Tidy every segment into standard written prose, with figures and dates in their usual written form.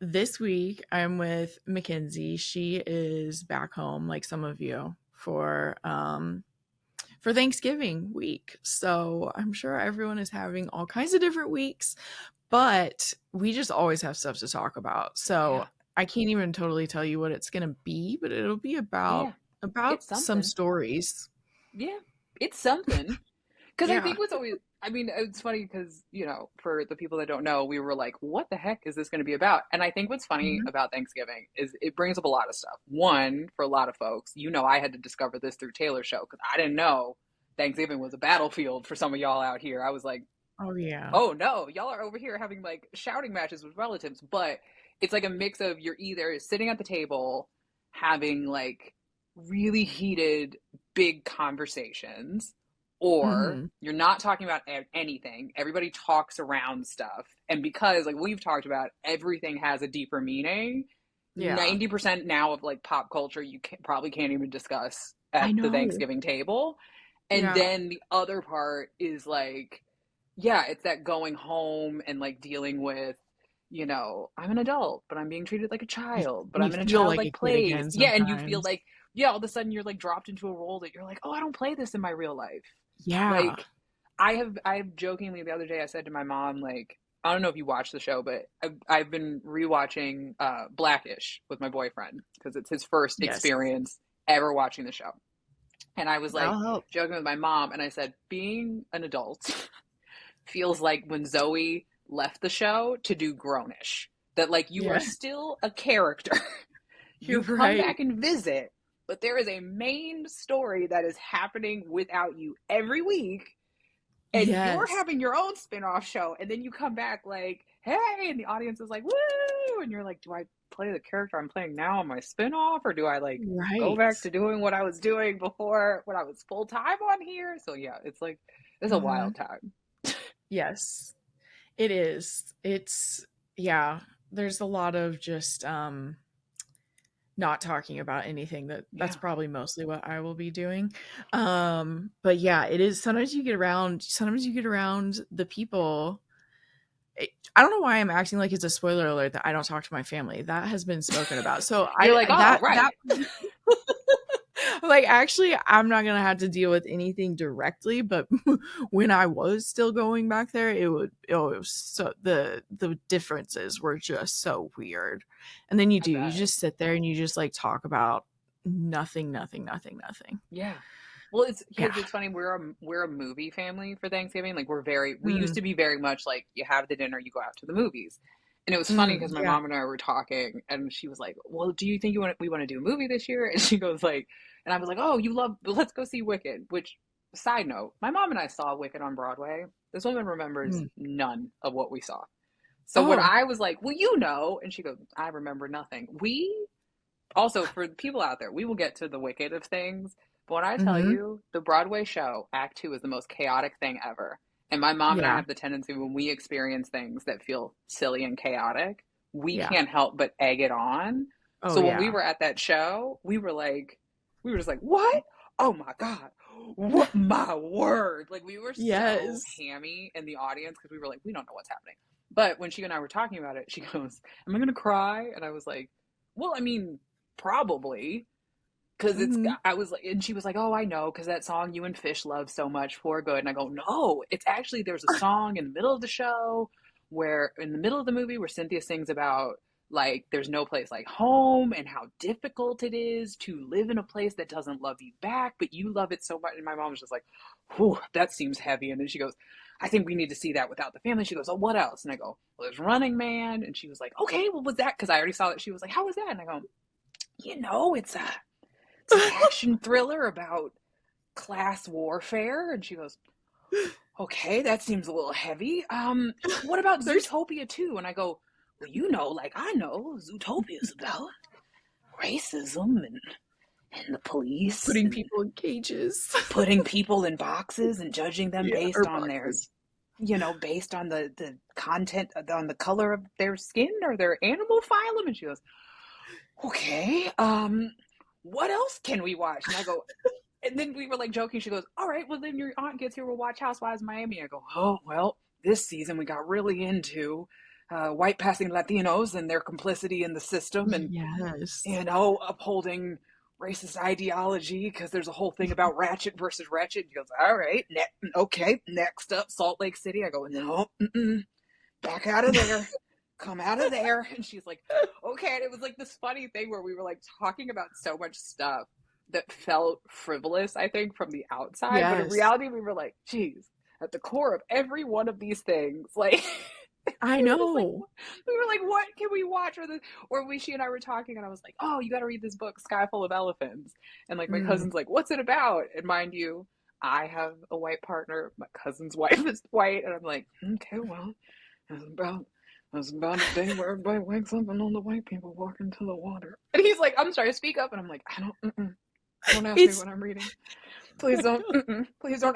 this week I'm with MacKenzie. She is back home, like some of you, for Thanksgiving week. So I'm sure everyone is having all kinds of different weeks, but we just always have stuff to talk about. So Yeah. I can't even totally tell you what it's gonna be, but it'll be Yeah. about It's some something. stories. Yeah. It's something. Because I Yeah. think what's always, I mean, it's funny because, for the people that don't know, we were like, what the heck is this going to be about? And I think what's funny Mhm. about Thanksgiving is it brings up a lot of stuff. One, for a lot of folks, I had to discover this through Taylor's show because I didn't know Thanksgiving was a battlefield for some of y'all out here. I was like, Oh yeah. oh no, y'all are over here having like shouting matches with relatives. But it's like a mix of you're either sitting at the table having like really heated, big conversations, or Mhm. you're not talking about anything. Everybody talks around stuff. And because, like we've talked about, everything has a deeper meaning. Yeah. 90% now of like pop culture probably can't even discuss I at the know. Thanksgiving table. And Yeah. then the other part is like, yeah, it's that going home and like dealing with, I'm an adult, but I'm being treated like a You child, but you I'm in a feel like a childlike kid place. again Yeah, and you feel sometimes. like, yeah, all of a sudden you're like dropped into a role that you're like, oh, I don't play this in my real life. Yeah. Like, I have jokingly the other day I said to my mom, like, I don't know if you watched the show, but I've been rewatching Blackish with my boyfriend because it's his first Yes. experience ever watching the show. And I was like That'll help. joking with my mom, and I said, being an adult feels like when Zoe left the show to do Grownish. That like you are Yeah. still a character. You're You come right. back and visit, but there is a main story that is happening without you every week, and you're Yes. having your own spin-off show, and then you come back like, hey, and the audience is like, woo, and you're like, do I play the character I'm playing now on my spin-off, or do I like go Right. back to doing what I was doing before when I was full-time on here? So yeah, it's like it's a wild Mhm. time. Yes. It is. It's yeah, there's a lot of just, not talking about anything that's Yeah. probably mostly what I will be doing. But yeah, it is sometimes you get around the people. I don't know why I'm acting like it's a spoiler alert that I don't talk to my family. That has been spoken about. So You're I like, oh, that right. like actually I'm not gonna have to deal with anything directly, but when I was still going back there, it was so the differences were just so weird. And then I you bet. just sit there and you just like talk about nothing, nothing, nothing, nothing. Yeah. Well, it's Yeah. because it's funny. We're a movie family for Thanksgiving. Like we used Mm, to be very much like you have the dinner, you go out to the movies. And it was funny because my yeah. mom and I were talking, and she was like, "Well, do you think we want to do a movie this year?" And she goes like, and I was like, "Oh, let's go see Wicked." Which, side note, my mom and I saw Wicked on Broadway. This woman remembers Mm. none of what we saw. So when Oh, I was like, "Well, and she goes, "I remember nothing." We also, for the people out there, we will get to the wicked of things. But when I tell mm-hmm. you, the Broadway show, Act Two, is the most chaotic thing ever. And my mom and I Yeah. have the tendency when we experience things that feel silly and chaotic, we Yeah. can't help but egg it on. Oh So when we yeah. were at that show, we were just like, what? Oh my God. What my word. Like we were so Yes. hammy in the audience because we were like, we don't know what's happening. But when she and I were talking about it, she goes, am I going to cry? And I was like, well, I mean, probably because Hmm. I was like, and she was like, oh, I know, because that song you and Fish love so much, For Good. And I go, no, it's actually there's a song in the middle of the show where in the middle of the movie where Cynthia sings about like there's no place like home and how difficult it is to live in a place that doesn't love you back, but you love it so much. And my mom was just like, whew, that seems heavy. And then she goes, I think we need to see that without the family. She goes, oh, what else? And I go, well, there's Running Man. And she was like, okay, what was that? Because I already saw it. She was like, how was that? And I go, it's an action thriller about class warfare. And she goes, okay, that seems a little heavy. What about There's Zootopia too? And I go, well, like I know Zootopia is about racism and the police putting and people in cages. putting people in boxes and judging them Yeah, based or on their, boxes. based on the content, on the color of their skin or their animal phylum. And she goes, okay, what else can we watch? And I go, and then we were like joking. She goes, all right, well, then your aunt gets here, we'll watch Housewives of Miami. I go, oh, well, this season we got really into white passing Latinos and their complicity in the system, Yes. and oh, upholding racist ideology because there's a whole thing about ratchet versus wretched. He goes, all right, okay, next up, Salt Lake City. I go, no, back out of there. Come out of there. And she's like, okay. And it was like this funny thing where we were like talking about so much stuff that felt frivolous, I think, from the outside. But in Yes. reality, we were like, geez, at the core of every one of these things, like, I we were just like, know. what can we watch? She and I were talking, and I was like, oh, you got to read this book, Sky Full of Elephants. And like, my Mm. cousin's like, what's it about? And mind you, I have a white partner. My cousin's wife is white. And I'm like, okay, well, it's about a day where everybody wakes up and all the white people walk into the water. And he's like, I'm sorry, speak up. And I'm like, don't ask me It's what I'm reading. Please don't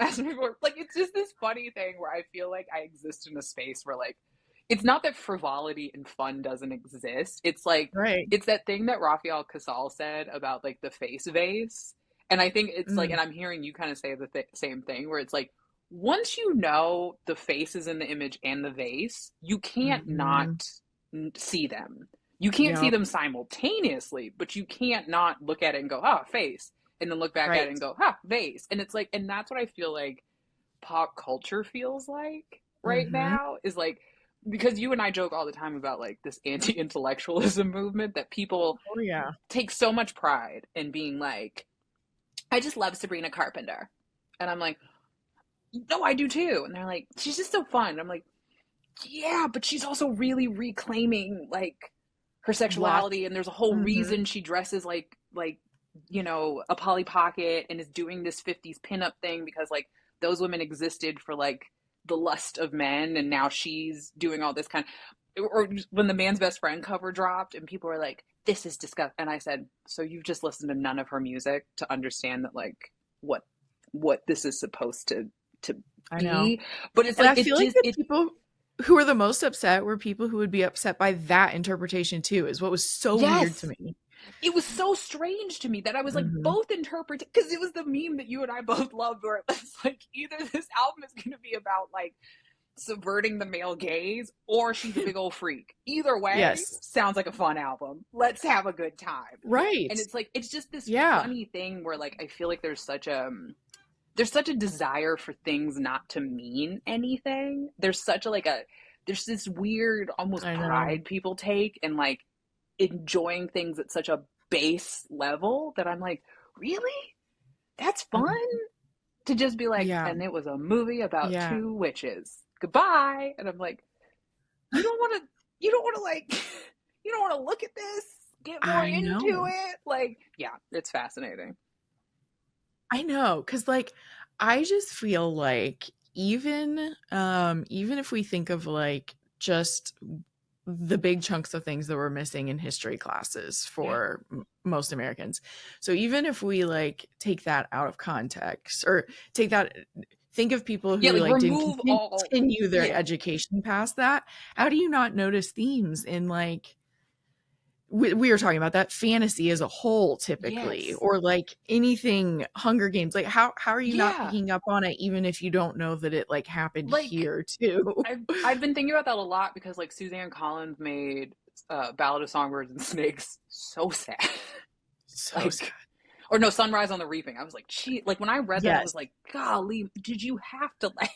ask me for, like, it's just this funny thing where I feel like I exist in a space where, like, it's not that frivolity and fun doesn't exist. It's like, right. it's that thing that Rafael Casal said about like the face vase. And I think it's like, Mm. and I'm hearing you kind of say the same thing where it's like, once you know the faces in the image and the vase, you can't not Mm-hmm. see them. You can't see Yep. them simultaneously, but you can't not look at it and go, ah, face, and then look back at it Right. and go, ah, vase. And it's like, and that's what I feel like pop culture feels like right Mm-hmm. now is like, because you and I joke all the time about like this anti-intellectualism movement that people Oh yeah. take so much pride in being like, I just love Sabrina Carpenter. And I'm like, no, I do too. And they're like, she's just so fun. And I'm like, yeah, but she's also really reclaiming like her Lots. sexuality, and there's a whole Mm-hmm. reason she dresses like a Polly Pocket and is doing this 50s pinup thing because like those women existed for like the lust of men, and now she's doing all this kind of, or when the Man's Best Friend cover dropped and people were like, this is disgusting, and I said, so you've just listened to none of her music to understand that like what this is supposed to I know. be. But it's And like I it feel like just the it people who were the most upset were people who would be upset by that interpretation too, is what was so weird to yes, me. it was so strange to me that I was like Mm-hmm. both interpreting, because it was the meme that you and I both loved where it was like either this album is going to be about like subverting the male gaze or she's a big old freak. Either way, Yes. sounds like a fun album. Let's have a good time. Right. And it's like it's just this Yeah. funny thing where like I feel like there's such a desire for things not to mean anything. There's such a like a there's this weird almost I know. pride people take and like enjoying things at such a base level that I'm like, really? That's fun Mhm. to just be like, Yeah. and it was a movie about Yeah. two witches. Goodbye. And I'm like, you don't want to, you don't want to like, you don't want to look at this, get more I into know. it. Like, yeah, it's fascinating. I know, cause like, I just feel like even if we think of, like, just the big chunks of things that we're missing in history classes Yeah. for most Americans. So even if we, like, take that out of context or take that think of people Yeah. who, Like like, didn't remove all, continue their yeah. education past that, how do you not notice themes in, like, we were talking about that fantasy as a whole typically, Yes. or like anything Hunger Games, like how are you not Yeah. picking up on it even if you don't know that it like happened Like, here too? I've been thinking about that a lot because like Suzanne Collins made Ballad of Songbirds and Snakes so sad. So sad. Like, or no, Sunrise on the Reaping. I was like, gee, like when I read that, I Yes. was like, golly, did you have to like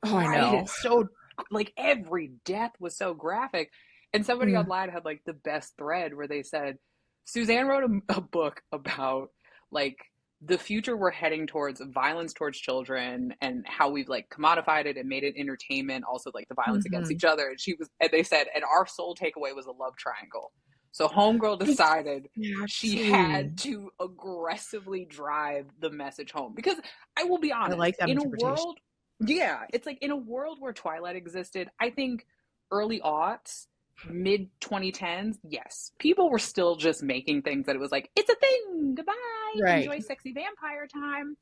Oh, I write know. it so, like every death was so graphic. And somebody Mm. online had like the best thread where they said Suzanne wrote a book about like the future we're heading towards, violence towards children, and how we've like commodified it and made it entertainment, also like the violence against Mhm. each other. And they said, and our sole takeaway was a love triangle. So Homegirl decided she Exactly. had to aggressively drive the message home. Because I will be I honest, like that in a interpretation. world, yeah, it's like in a world where Twilight existed, I think early aughts, mid 2010s, yes, people were still just making things that it was like, it's a thing, goodbye, Right. enjoy sexy vampire time.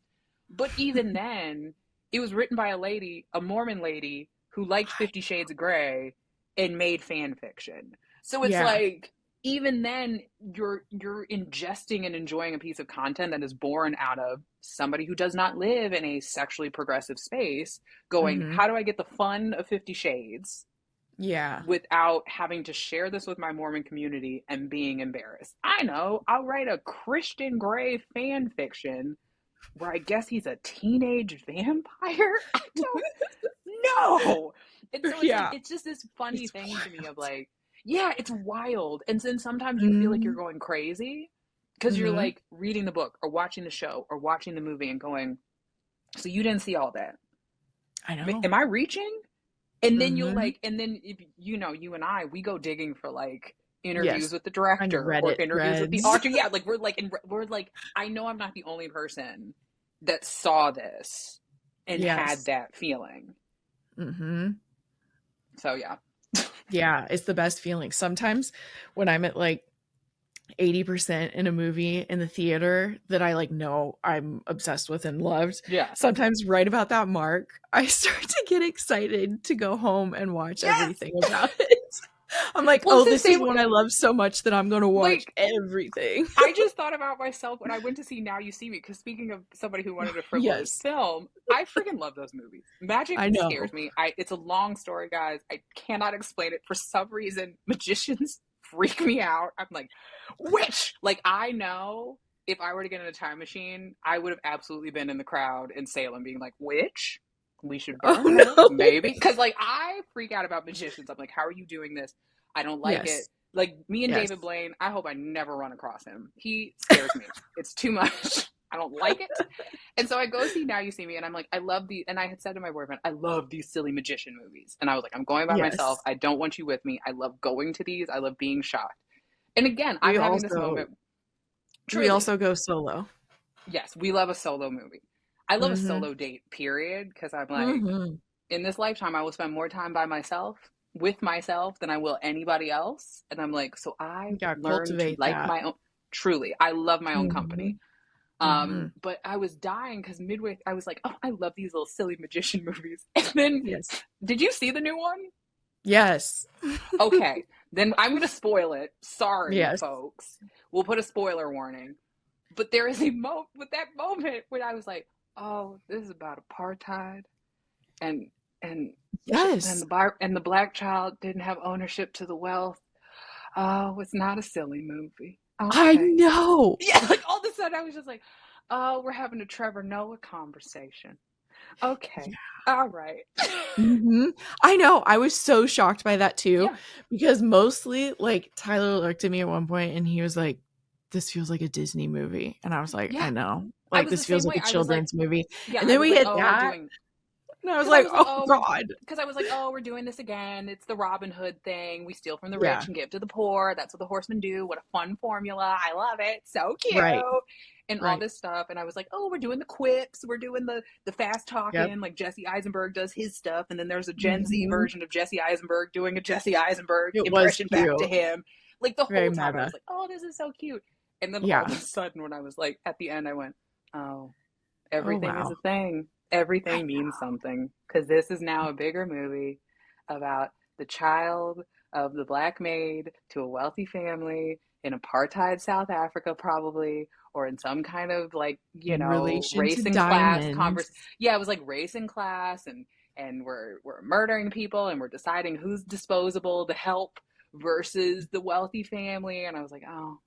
But even then, it was written by a lady, a Mormon lady, who liked 50 Shades of Grey and made fan fiction. So it's Yeah. like, even then you're ingesting and enjoying a piece of content that is born out of somebody who does not live in a sexually progressive space going, Mhm. how do I get the fun of 50 Shades Yeah. without having to share this with my Mormon community and being embarrassed. I know, I'll write a Christian Grey fan fiction where I guess he's a teenage vampire. I don't know. And so it's like, Yeah. it's just this funny It's thing to me of wild. like, yeah, it's wild. And then sometimes you feel like you're Mm-hmm. going crazy because you're Mm-hmm. like reading the book or watching the show or watching the movie and going, so you didn't see all that. I know. Am I reaching? And then you'll Mm-hmm. like, and then if you know, you and I, we go digging for like interviews Yes. with the Find director or Reddit interviews with the threads. author. Yeah, like we're like, I know I'm not the only person that saw this and had Yes. that feeling. Mm-hmm. So yeah. Yeah, it's the best feeling. Sometimes when I'm at like 80% in a movie in the theater that I like know I'm obsessed with and loved, Yeah. sometimes right about that mark, I start to get excited to go home and watch Yes. everything about it. I'm like, Well, it's oh, the this is same. one I love so much that I'm going to watch Like, everything. I just thought about myself when I went to see Now You See Me, because speaking of somebody who wanted a frivolous Yes, film, I freaking love those movies. Magic I know. scares me. It's a long story, guys. I cannot explain it. For some reason, magicians freak me out. I'm like, witch! Like, I know if I were to get in a time machine, I would have absolutely been in the crowd in Salem being like, witch? We should Oh burn her, no. maybe. Because, like, I freak out about magicians. I'm like, how are you doing this? I don't like it. Yes, Like me and yes. David Blaine, I hope I never run across him. He scares me. It's too much. I don't like it. And so I go see Now You See Me, and I'm like, I love the, and I had said to my boyfriend, I love these silly magician movies. And I was like, I'm going by myself. Yes. I don't want you with me. I love going to these. I love being shocked. And again, I'm We having this also moment. we Truly, also go solo. yes, we love a solo movie. I love a Mhm. solo date, period, because I'm like, Mhm. in this lifetime, I will spend more time by myself, with myself, than I will anybody else. And I'm like, so I've Yeah, learned to cultivate like that. my own. Truly, I love my own company. Mhm. Mhm. But I was dying because midway, I was like, oh, I love these little silly magician movies. And then, Yes. did you see the new one? Yes. Okay, then I'm gonna spoil it. Sorry, Yes. folks. We'll put a spoiler warning. But there is a with that moment when I was like, oh, this is about apartheid and and Yes. and the black child didn't have ownership to the wealth. Oh, it's not a silly movie. I Okay. know. Yeah, like all of a sudden I was just like, oh, we're having a Trevor Noah conversation. Okay. All right. Mhm. I know. I was so shocked by that too, Yeah. because mostly, like, Tyler looked at me at one point and he was like, "This feels like a Disney movie." And I was like, Yeah. "I know. I Like, was the this feels same like way. a I was like, children's movie." yeah, And I then was we like, hit oh, we're that, doing, and I was because I like, was like, "Oh oh, god." we're doing this again. It's the Robin Hood thing. We steal from the rich Yeah. and give to the poor. That's what the horsemen do. What a fun formula. I love it. So cute. Right. And all Right. this stuff. And I was like, oh, we're doing the quips. We're doing the fast Yep. talking, like Jesse Eisenberg does his stuff. And then there's a Gen Z Mhm. version of Jesse Eisenberg doing a Jesse Eisenberg It was impression back to cute. him. Like the Very whole time I meta. was like, oh, this is so cute. And then all of Yeah. a sudden when I was like at the end, I went, oh, Oh, everything is wow. a thing. I Everything means something because this is now a bigger movie about the child of the black maid to a wealthy family in apartheid South Africa, probably, or in some kind of like, in relation to race and class diamonds. converse. Yeah, it was like race and class, and we're murdering people and we're deciding who's disposable to help versus the wealthy family. And I was like, oh,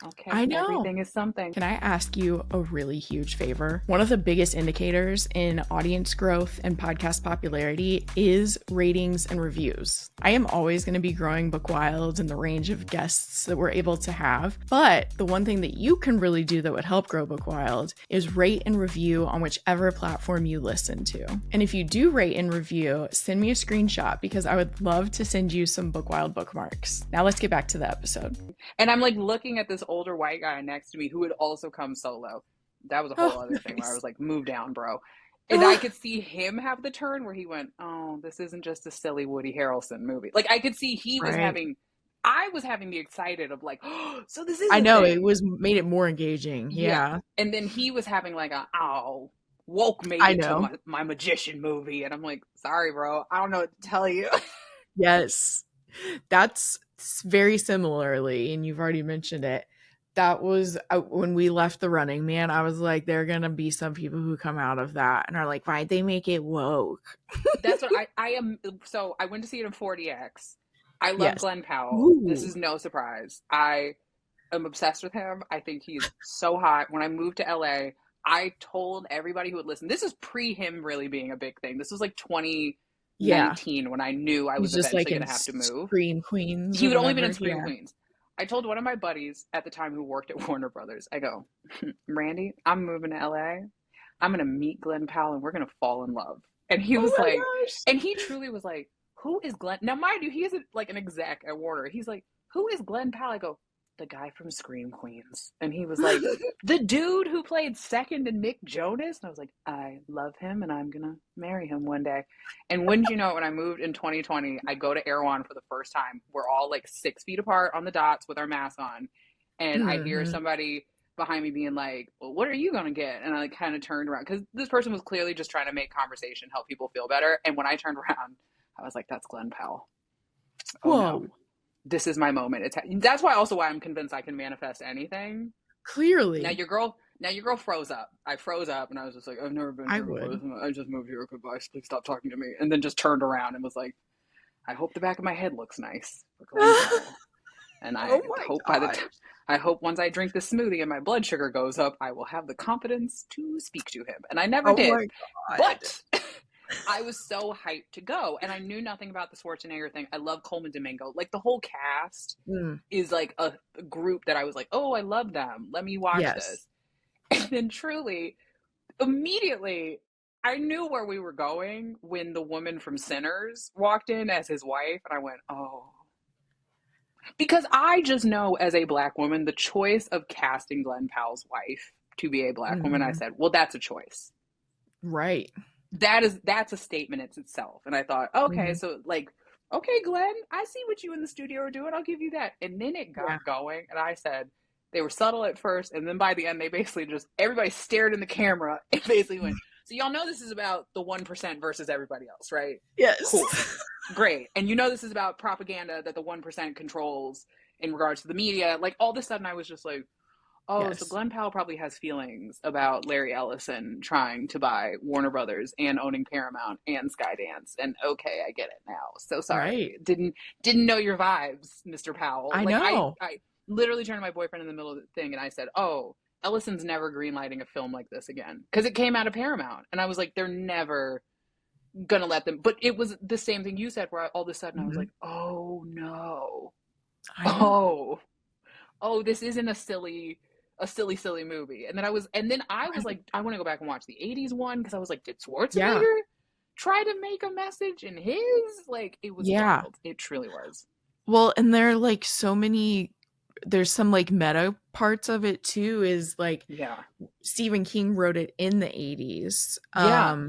okay, I know. everything is something. Can I ask you a really huge favor? One of the biggest indicators in audience growth and podcast popularity is ratings and reviews. I am always going to be growing Book Wild and the range of guests that we're able to have. But the one thing that you can really do that would help grow Book Wild is rate and review on whichever platform you listen to. And if you do rate and review, send me a screenshot because I would love to send you some Book Wild bookmarks. Now let's get back to the episode. And I'm like looking at this older white guy next to me who had also come solo. That was a whole Oh, other thing where I nice. was like, move down, bro. And I could see him have the turn where he went, oh, this isn't just a silly Woody Harrelson movie. Like I could see Right. I was having the excited of like, oh, so this is I a know it thing. was made it more engaging. Yeah. Yeah, And then he was having like a, oh, woke made I it to know. my magician movie. And I'm like, sorry, bro. I don't know what to tell you. Yes. That's very similarly, and you've already mentioned it. that was when we left the Running Man. I was like, there are gonna be some people who come out of that and are like, why'd they make it woke? That's what I am. So I went to see it in 40X. I love Yes. Glenn Powell. This Ooh. is no surprise. I am obsessed with him. I think he's so hot. When I moved to LA, I told everybody who would listen. This is pre him really being a big thing. This was like Yeah. 2019 when I knew I He's was just like eventually in going to have to move. Scream Queens He or would only been in whatever. Scream Yeah. Queens. I told one of my buddies at the time who worked at Warner Brothers, I go, Randy, I'm moving to LA. I'm going to meet Glenn Powell and we're going to fall in love. And he Oh was my like, gosh. and he truly was like, who is Glenn? Now, mind you, he isn't like an exec at Warner. He's like, who is Glenn Powell? I go, the guy from Scream Queens. And he was like, the dude who played second to Nick Jonas. And I was like, I love him and I'm going to marry him one day. And wouldn't you know it, when I moved in 2020, I go to Erewhon for the first time. We're all like 6 feet apart on the dots with our masks on. And I hear Mhm. somebody behind me being like, well, what are you going to get? And I like kind of turned around because this person was clearly just trying to make conversation, help people feel better. And when I turned around, I was like, that's Glenn Powell. Oh no, Whoa. this is my moment. That's why also why I'm convinced I can manifest anything. Now Clearly. your girl froze up. I froze up and I was just like, I've never been I here before. would. I just moved here. Goodbye. Please stop talking to me. And then just turned around and was like, I hope the back of my head looks nice for Glenn Powell. And Oh my god. I hope once I drink this smoothie and my blood sugar goes up, I will have the confidence to speak to him. And I never Oh did. my god. But I was so hyped to go, and I knew nothing about the Schwarzenegger thing. I love Coleman Domingo. Like the whole cast Mm. is like a group that I was like, oh, I love them. Let me watch Yes. this. And then truly, immediately, I knew where we were going when the woman from Sinners walked in as his wife, and I went, oh. Because I just know as a black woman, the choice of casting Glenn Powell's wife to be a black woman, I Mhm. said, well, that's a choice. Right. That's a statement in itself. And I thought, okay, Mhm. so like, okay, Glenn, I see what you in the studio are doing. I'll give you that. And then it Yeah. got going, and I said they were subtle at first, and then by the end, they basically just everybody stared in the camera and basically went. So y'all know this is about the 1% versus everybody else, right? Yes. Cool, great. And you know this is about propaganda that the 1% controls in regards to the media. Like all of a sudden, I was just like, oh, so Yes. Glenn Powell probably has feelings about Larry Ellison trying to buy Warner Brothers and owning Paramount and Skydance. And okay, I get it now. So Right. sorry. Didn't know your vibes, Mr. Powell. I Like know. I literally turned to my boyfriend in the middle of the thing and I said, "Oh, Ellison's never greenlighting a film like this again." Because it came out of Paramount. And I was like, they're never gonna let them. But it was the same thing you said where all of a sudden I was Mhm. like, oh no. I know. Oh, oh, this isn't silly movie. And then I was Right. like, I want to go back and watch the 80s one because I was like, did Yeah. Schwarzenegger try to make a message in his? Like, it was Yeah. wild. It truly was. Well, and there are like so many there's some like meta parts of it too is like Yeah. Stephen King wrote it in the 80s. Yeah.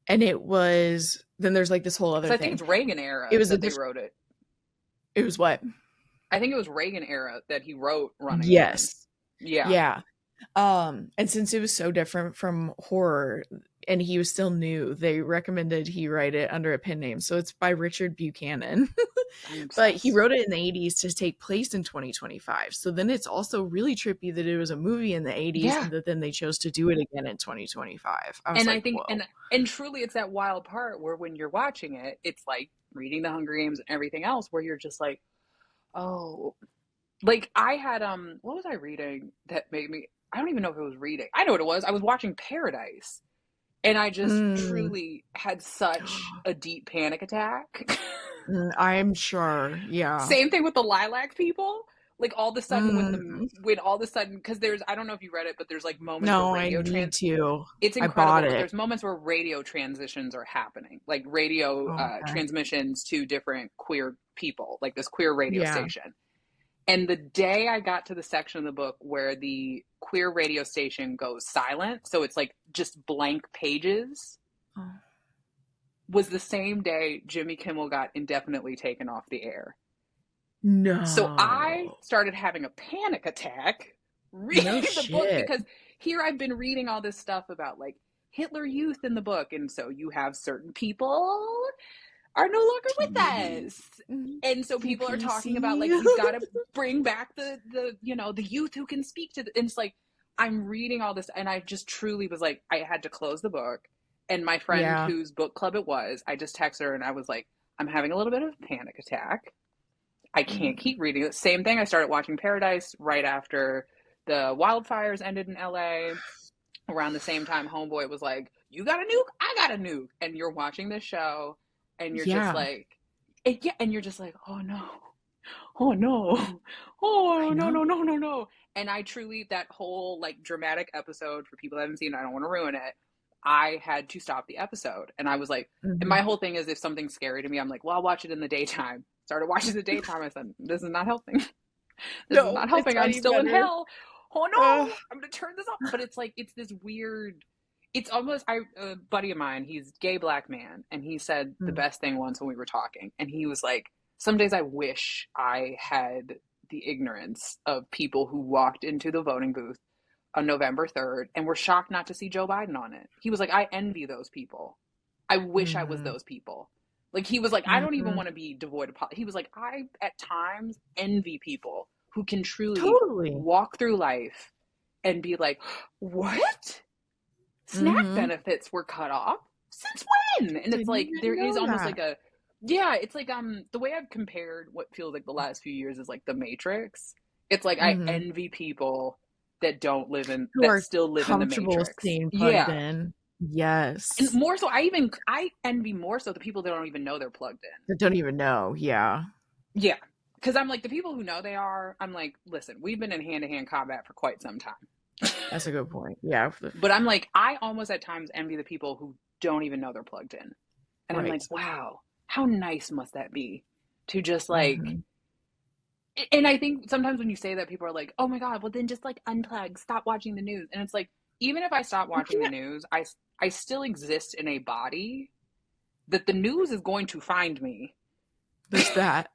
And it was then there's like this whole Because other I think thing. it's Reagan It era was a that they different wrote it. it was what? I think it was Reagan era that he wrote Running Man. Yes. Yeah. Yeah. And since it was so different from horror and he was still new, they recommended he write it under a pen name. So it's by Richard Buchanan. I'm But he obsessed. wrote it in the 80s to take place in 2025. So then it's also really trippy that it was a movie in the 80s Yeah. and that then they chose to do it again in 2025. I was And I like, think whoa. and truly it's that wild part where when you're watching it, it's like reading the Hunger Games and everything else where you're just like, oh, like I had what was I reading that made me I don't even know if it was reading. I know what it was. I was watching Paradise and I just Mm. truly had such a deep panic attack. I'm sure. Yeah. Same thing with the Lilac People. Like all of a sudden Mm. when all of a sudden because there's I don't know if you read it, but there's like moments where No, I need to. it's I bought incredible, but it. there's moments where radio transitions are happening, like radio Oh, okay. transmissions to different queer people, like this queer radio Yeah. station. And the day I got to the section of the book where the queer radio station goes silent, so it's like just blank pages, Oh. was the same day Jimmy Kimmel got indefinitely taken off the air. So I No. started having a panic attack No reading the book shit. because here I've been reading all this stuff about like Hitler Youth in the book. And so you have certain people are no longer with P- us. And so people are talking about PPC. like, we've got to bring back the the youth who can speak to and it's like, I'm reading all this and I just truly was like, I had to close the book. And my friend Yeah. whose book club it was, I just texted her and I was like, I'm having a little bit of a panic attack. I can't Mhm. keep reading it. Same thing. I started watching Paradise right after the wildfires ended in LA. Around the same time, Homeboy was like, "You got a nuke? I got a nuke." And you're watching this show, and you're just Yeah, like, yeah, and you're just like, "Oh no, oh no, I oh no, know. no, no, no, no." And I truly, that whole like dramatic episode for people that haven't seen it, I don't want to ruin it. I had to stop the episode, and I was like, and Mhm. my whole thing is if something's scary to me, I'm like, well, I'll watch it in the daytime. Started watching the daytime. I said, this is not helping. This is No, not it's helping. not I'm even still in better. hell. Oh Ugh. no, I'm gonna turn this off. But it's like it's this weird. It's almost a buddy of mine. He's a gay black man, and he said the Mm. best thing once when we were talking. And he was like, "Some days I wish I had the ignorance of people who walked into the voting booth on November 3rd and were shocked not to see Joe Biden on it." He was like, "I envy those people. I wish I was Mhm. those people." Like he was like, I don't even Mhm. want to be devoid of politics. He was like, I at times envy people who can truly Totally. walk through life and be like, what? SNAP Mhm. benefits were cut off? Since when? And it's Didn't like even there is know almost that. like a yeah, it's like the way I've compared what feels like the last few years is like the Matrix. It's like I Mhm. envy people that don't live in Who that are still live in the comfortable Matrix. staying plugged Yeah. in. And Yes. more so I envy more so the people that don't even know they're plugged in. That don't even know. Yeah. Yeah. Because I'm like, the people who know they are, I'm like, listen, we've been in hand to hand combat for quite some time. That's a good point. Yeah. But I'm like, I almost at times envy the people who don't even know they're plugged in. And I'm like, Right. wow, how nice must that be to just like, Mhm. and I think sometimes when you say that, people are like, oh my God, well then just like unplug, stop watching the news. And it's like, even if I stop You watching the can't. news, I still exist in a body that the news is going to find me. There's that.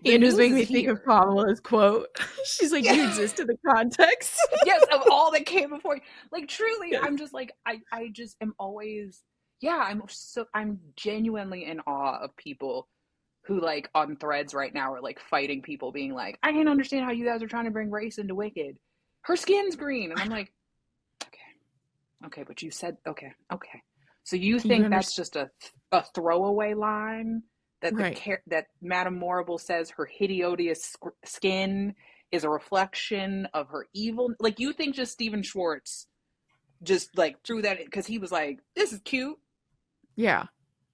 The And it was news making is me think of here. Kamala's quote. She's like, Yeah. "You exist in the context." Yes, of all that came before. Like truly, Yes. I'm just like I just am always yeah, I'm genuinely in awe of people who like on threads right now are like fighting people being like, I can't understand how you guys are trying to bring race into Wicked. Her skin's green. And I'm like, okay, okay, but you said okay, okay. So you Do you think that's understand? just a throwaway line that Right. that Madame Morrible says her hideous skin is a reflection of her evil. Like you think just Stephen Schwartz just like threw that because he was like, "This is cute. Yeah.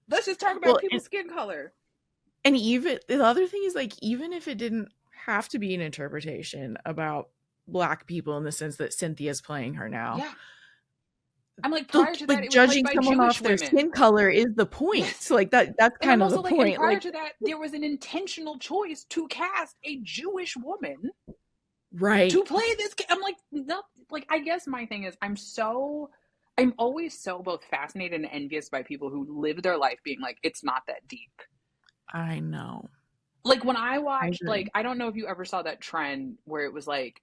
Let's just talk about Well, people's skin color." and even the other thing is like, even if it didn't have to be an interpretation about black people in the sense that Cynthia's playing her now, Yeah, I'm like the prior to that, like it was played judging by someone Jewish off their women. skin color is the point. Yes, So like that's and I'm kind of the also like, and point. prior Like, to that, there was an intentional choice to cast a Jewish woman to right. play this. I'm like, no, like I guess my thing is, I'm always so both fascinated and envious by people who live their life being like, it's not that deep. I know. Like when I I watched, like, agree. I don't know if you ever saw that trend where it was like,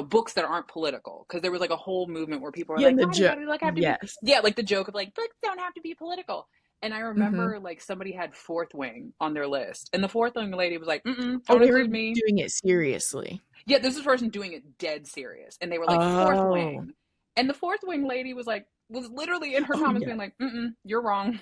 books that aren't political. Because there was like a whole movement where people were Yeah, like, and the why does joke. that like have to be? Yes. Yeah, like the joke of like, books don't have to be political. And I Hmm. remember like somebody had Fourth Wing on their list, and the Fourth Wing lady was like, Oh, don't they were include me. doing it seriously. Yeah, this is a person doing it dead serious, and they were like Fourth Oh. Wing, and the Fourth Wing lady was like, was literally in her Oh comments yeah. being like, you're wrong.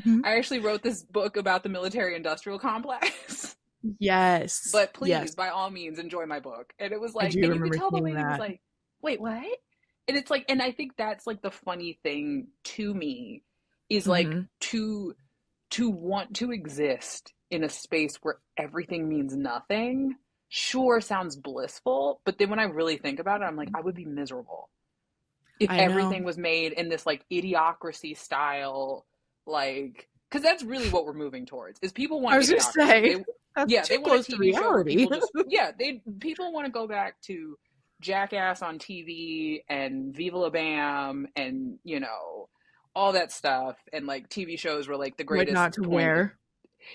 Hmm. I actually wrote this book about the military industrial complex. Yes. But Yes. please, by all means, enjoy my book. And it was I like, do and you could remember tell the seeing lady was that. like, wait, what? And it's like, and I think that's like the funny thing to me is like Hmm. to want to exist in a space where everything means nothing. Sure, sounds blissful, but then when I really think about it, I'm like, I would be miserable if I know. everything was made in this like idiocracy style, like, because that's really what we're moving towards. Is people I want was gonna idiocracy? say that's Yeah, too they want a close to TV show where reality. people just, yeah, people want to go back to Jackass on TV and Viva La Bam and all that stuff and like TV shows were like the What greatest not to point. wear.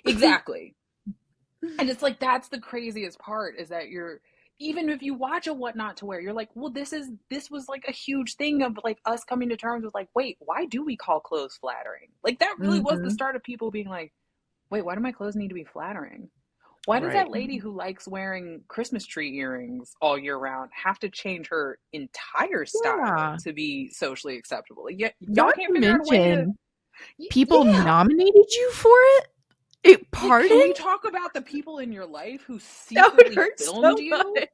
Exactly. And it's like that's the craziest part is that you're even if you watch a what not to wear, you're like, well, this was like a huge thing of like us coming to terms with like, wait, why do we call clothes flattering? Like that really was the Hmm. start of people being like, wait, why do my clothes need to be flattering? Why does Right. that lady who likes wearing Christmas tree earrings all year round have to change her entire style Yeah. to be socially acceptable? Like, y'all Not can't to figure out a way to, mention, people yeah. nominated you for it. It Like, can we pardon? talk about the people in your life who That would secretly hurt filmed so you? much.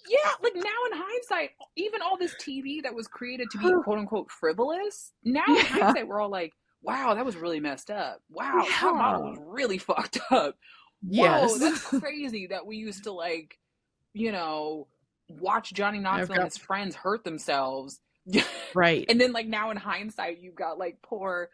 Yeah, like now in hindsight, even all this TV that was created to be quote unquote frivolous, now in Yeah. hindsight, we're all like, wow, that was really messed up. Wow, top model was Yeah. really fucked up. Whoa, Yes. that's crazy that we used to like, you know, watch Johnny I've Knoxville and got his friends hurt themselves. right. And then like now in hindsight, you've got like poor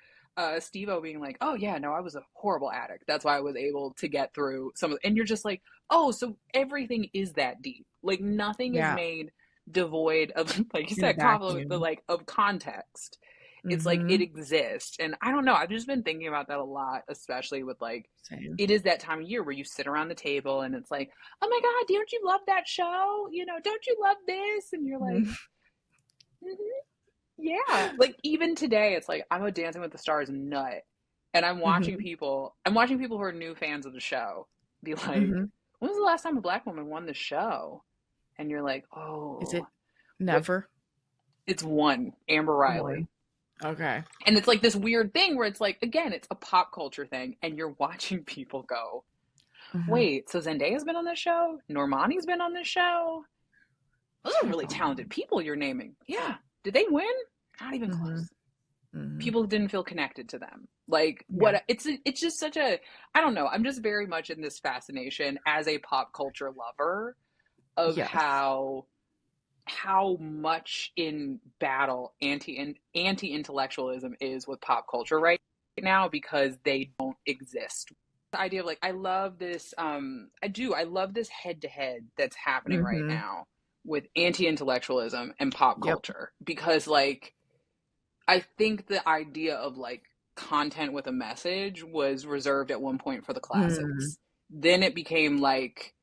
Steve-O being like, oh yeah, no, I was a horrible addict. That's why I was able to get through some of and you're just like, oh, so everything is that deep. Like nothing is Yeah. made devoid of like you In a said, compliment the vacuum. like of context. It's like it Mhm. exists. And I don't know, I've just been thinking about that a lot, especially with like Same. it is that time of year where you sit around the table and it's like, oh my God, don't you love that show? You know, don't you love this? And you're like, Mhm. mm-hmm, yeah. Like even today, it's like I'm a Dancing with the Stars nut, and Mhm. I'm watching people who are new fans of the show be like, Mhm. when was the last time a black woman won the show? And you're like, Is oh, it but never it's one Amber Riley. one? Okay. And it's like this weird thing where it's like, again, it's a pop culture thing, and you're watching people go, Mhm. wait, so Zendaya's been on this show? Normani's been on this show? Those are really talented people you're naming. Yeah. Did they win? Not even Mhm. close. Mhm. People didn't feel connected to them. Like Yeah. what it's just such a I don't know. I'm just very much in this fascination as a pop culture lover of Yes. how much in battle anti-intellectualism is with pop culture right now because they don't exist. The idea of like I love this head to head that's happening right Mhm. now with anti-intellectualism and pop Yep. culture because like I think the idea of like content with a message was reserved at one point for the Mm. classics. Then it became like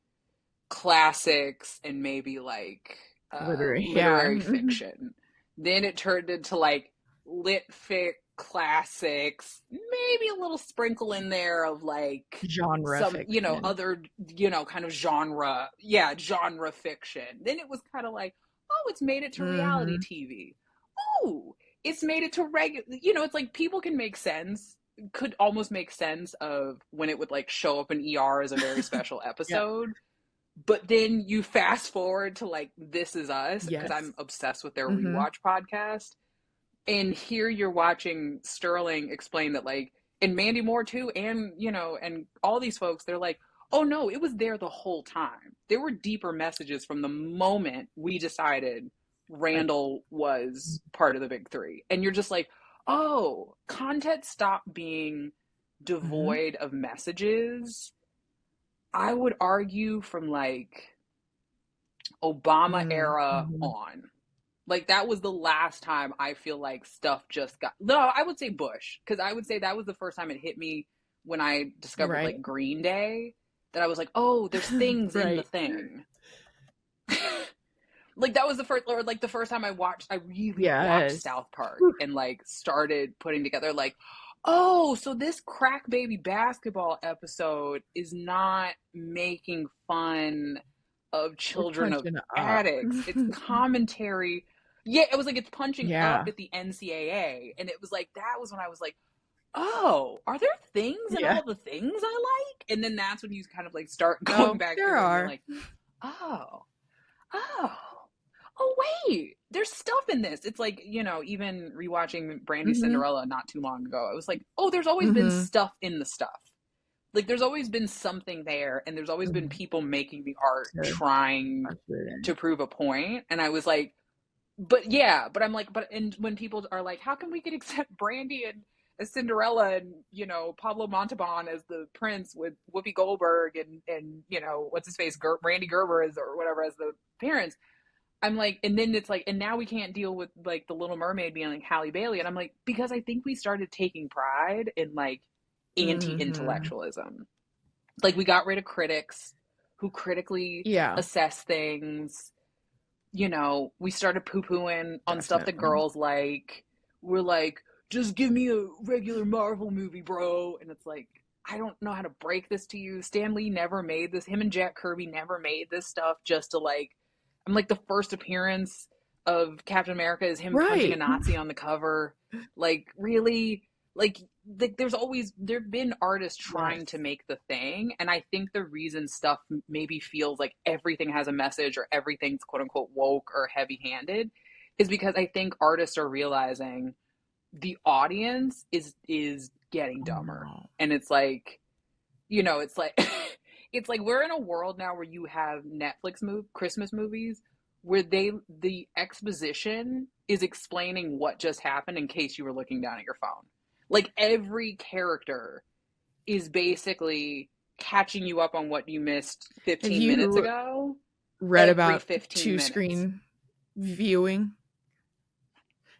classics and maybe like Literally, yeah. literary fiction. Then it turned into like lit fic classics, maybe a little sprinkle in there of like Genre some, fiction. other, kind of genre fiction. Then it was kind of like, oh, it's made it to reality Mhm. TV. Oh, it's made it to regular, it's like people can make sense, could almost make sense of when it would like show up in ER as a very special Yep. episode, but then you fast forward to like This Is Us because Yes. I'm obsessed with their Mhm. rewatch podcast, and here you're watching Sterling explain that like and Mandy Moore too, and and all these folks, they're like, oh no, it was there the whole time. There were deeper messages from the moment we decided Like Randall was part of the big three, and you're just like, oh, content stopped being mhm. devoid of messages. I would argue from like Obama Mm. era Mhm. on. Like that was the last time I feel like stuff just got. No, I would say Bush because I would say that was the first time it hit me when I discovered Right. like Green Day that I was like, oh, there's things in the Right. thing. Like that was the first, or like the first time I really watched Yes. South Park and like started putting together like, oh, so this crack baby basketball episode is not making fun of It's children of punching up. addicts. It's commentary. Yeah, it was like it's punching up Yeah. at the NCAA. And it was like, that was when I was like, oh, are there things in Yeah. all the things I like? And then that's when you kind of like start going Oh, back there through it and you're are. like, oh, oh, oh, wait, there's stuff in this. It's like, even rewatching Brandy Mhm. Cinderella not too long ago, it was like, oh, there's always been Mhm. stuff in the stuff. Like, there's always been something there, and there's always been Mhm. people making the art To trying usher it in. to prove a point. And I was like, but yeah, but I'm like, but and when people are like, how can we could accept Brandy and as Cinderella and Pablo Montalban as the prince with Whoopi Goldberg and what's his face Randy Gerber as or whatever as the parents. I'm like, and then it's like, and now we can't deal with like the Little Mermaid being like Halle Bailey, and I'm like, because I think we started taking pride in like Mhm. anti-intellectualism. Like we got rid of critics who critically Yeah, assess things. We started poo-pooing on stuff that definitely. girls like. We're like, just give me a regular Marvel movie, bro. And it's like, I don't know how to break this to you. Stan Lee never made this. Him and Jack Kirby never made this stuff just to like, I'm like the first appearance of Captain America is him punching a Right. Nazi on the cover. Like really, like there've been artists trying Yes. to make the thing, and I think the reason stuff maybe feels like everything has a message or everything's quote unquote woke or heavy handed is because I think artists are realizing the audience is getting Oh dumber, no. and it's like, you know, it's like it's like we're in a world now where you have Christmas movies where the exposition is explaining what just happened in case you were looking down at your phone. Like every character is basically catching you up on what you missed Have 15 minutes you ago read every about 15 two minutes. screen viewing?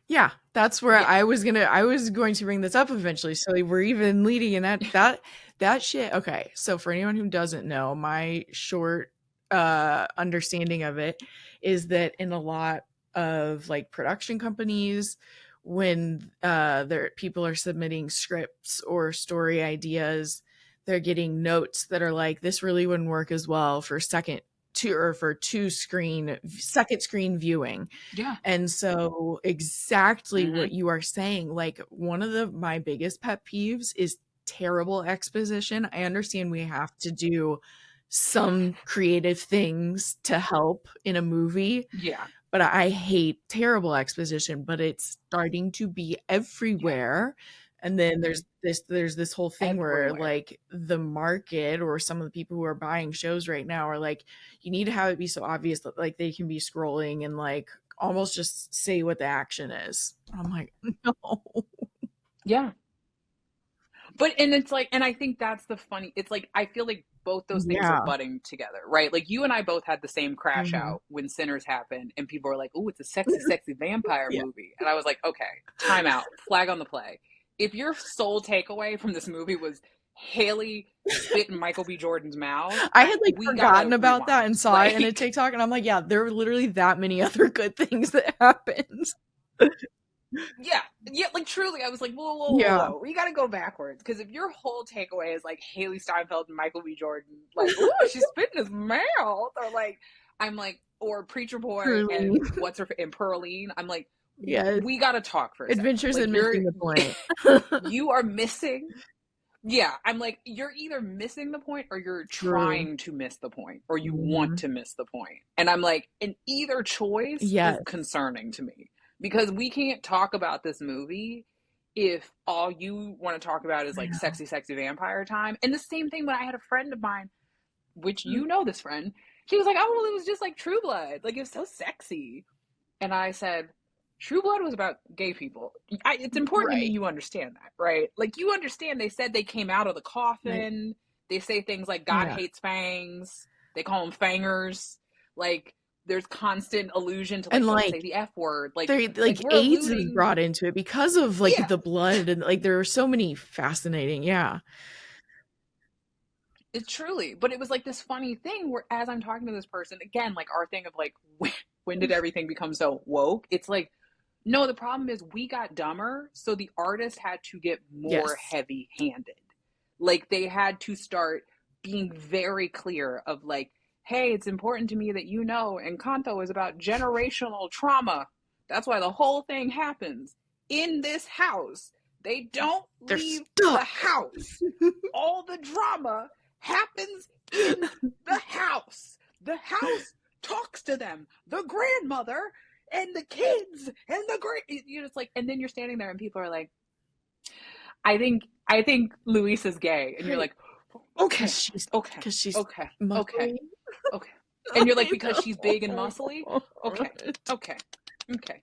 Yeah, that's where Yeah. I was going to bring this up eventually. So we're even leading in that shit. Okay, so for anyone who doesn't know, my short understanding of it is that in a lot of like production companies, when their people are submitting scripts or story ideas, they're getting notes that are like, this really wouldn't work as well for second screen viewing. Yeah. And so exactly Mm-hmm. what you are saying, like one of my biggest pet peeves is terrible exposition. I understand we have to do some creative things to help in a movie, Yeah. but I hate terrible exposition, but it's starting to be Yeah. everywhere. And then there's this whole thing where Everywhere. like the market or some of the people who are buying shows right now are like, you need to have it be so obvious that like they can be scrolling and like almost just say what the action is. I'm like, no. Yeah. But and it's like, and I think that's the funny, it's like I feel like both those things are Yeah. butting together, right? Like you and I both had the same crash Mhm. out when Sinners happened and people were like, "Oh, it's a sexy sexy vampire Yeah. movie." And I was like, "Okay, time out. Flag on the play." If your sole takeaway from this movie was Haley spit in Michael B. Jordan's mouth, I had like we forgotten gotta about that rewind. and saw it in a Like, TikTok and I'm like, yeah, there were literally that many other good things that happened. yeah, yeah, like truly, I was like, whoa, whoa, whoa, Yeah. whoa, we got to go backwards because if your whole takeaway is like Haley Steinfeld and Michael B. Jordan, like, ooh, she's spitting his mouth, or like, I'm like, or Preacher Boy Truly. and and Pearline, I'm like, Yes. we got to talk for a second. Adventures Like, in missing the point. you are missing. Yeah, I'm like, you're either missing the point or you're True. trying to miss the point or you want Mhm. to miss the point. And I'm like, and either choice is Yes. concerning to me because we can't talk about this movie if all you want to talk about is I like know. sexy, sexy vampire time. And the same thing when I had a friend of mine, which you know this friend, he was like, oh, well, it was just like True Blood. Like, it was so sexy. And I said, True Blood was about gay people. It's important to me Right. you understand that, right? Like, you understand they said they came out of the Right. coffin. They say things like God Yeah. hates fangs. They call them fangers. Like, there's constant allusion to And, like, don't say like, the F word. they Like like, we're AIDS is alluding. brought into it because of, like, Yeah, the blood and, like, there are so many fascinating yeah. it's truly. But it was like this funny thing where as I'm talking to this person, again, like our thing of like, when did everything become so woke? It's like, no, the problem is we got dumber, so the artist had to get more Yes. heavy handed. Like they had to start being very clear of like, hey, it's important to me that you know, Encanto is about generational trauma. That's why the whole thing happens in this house. They don't They're leave the stuck. house. All the drama happens in the house. The house talks to them. The grandmother and the kids and the great, you're just like, and then you're standing there and people are like, I think Luis is gay, and you're Right. like, okay, 'Cause she's okay, 'cause she's okay, okay, muscly. okay, and you're like, I because she's big and muscly, know. okay, okay, okay.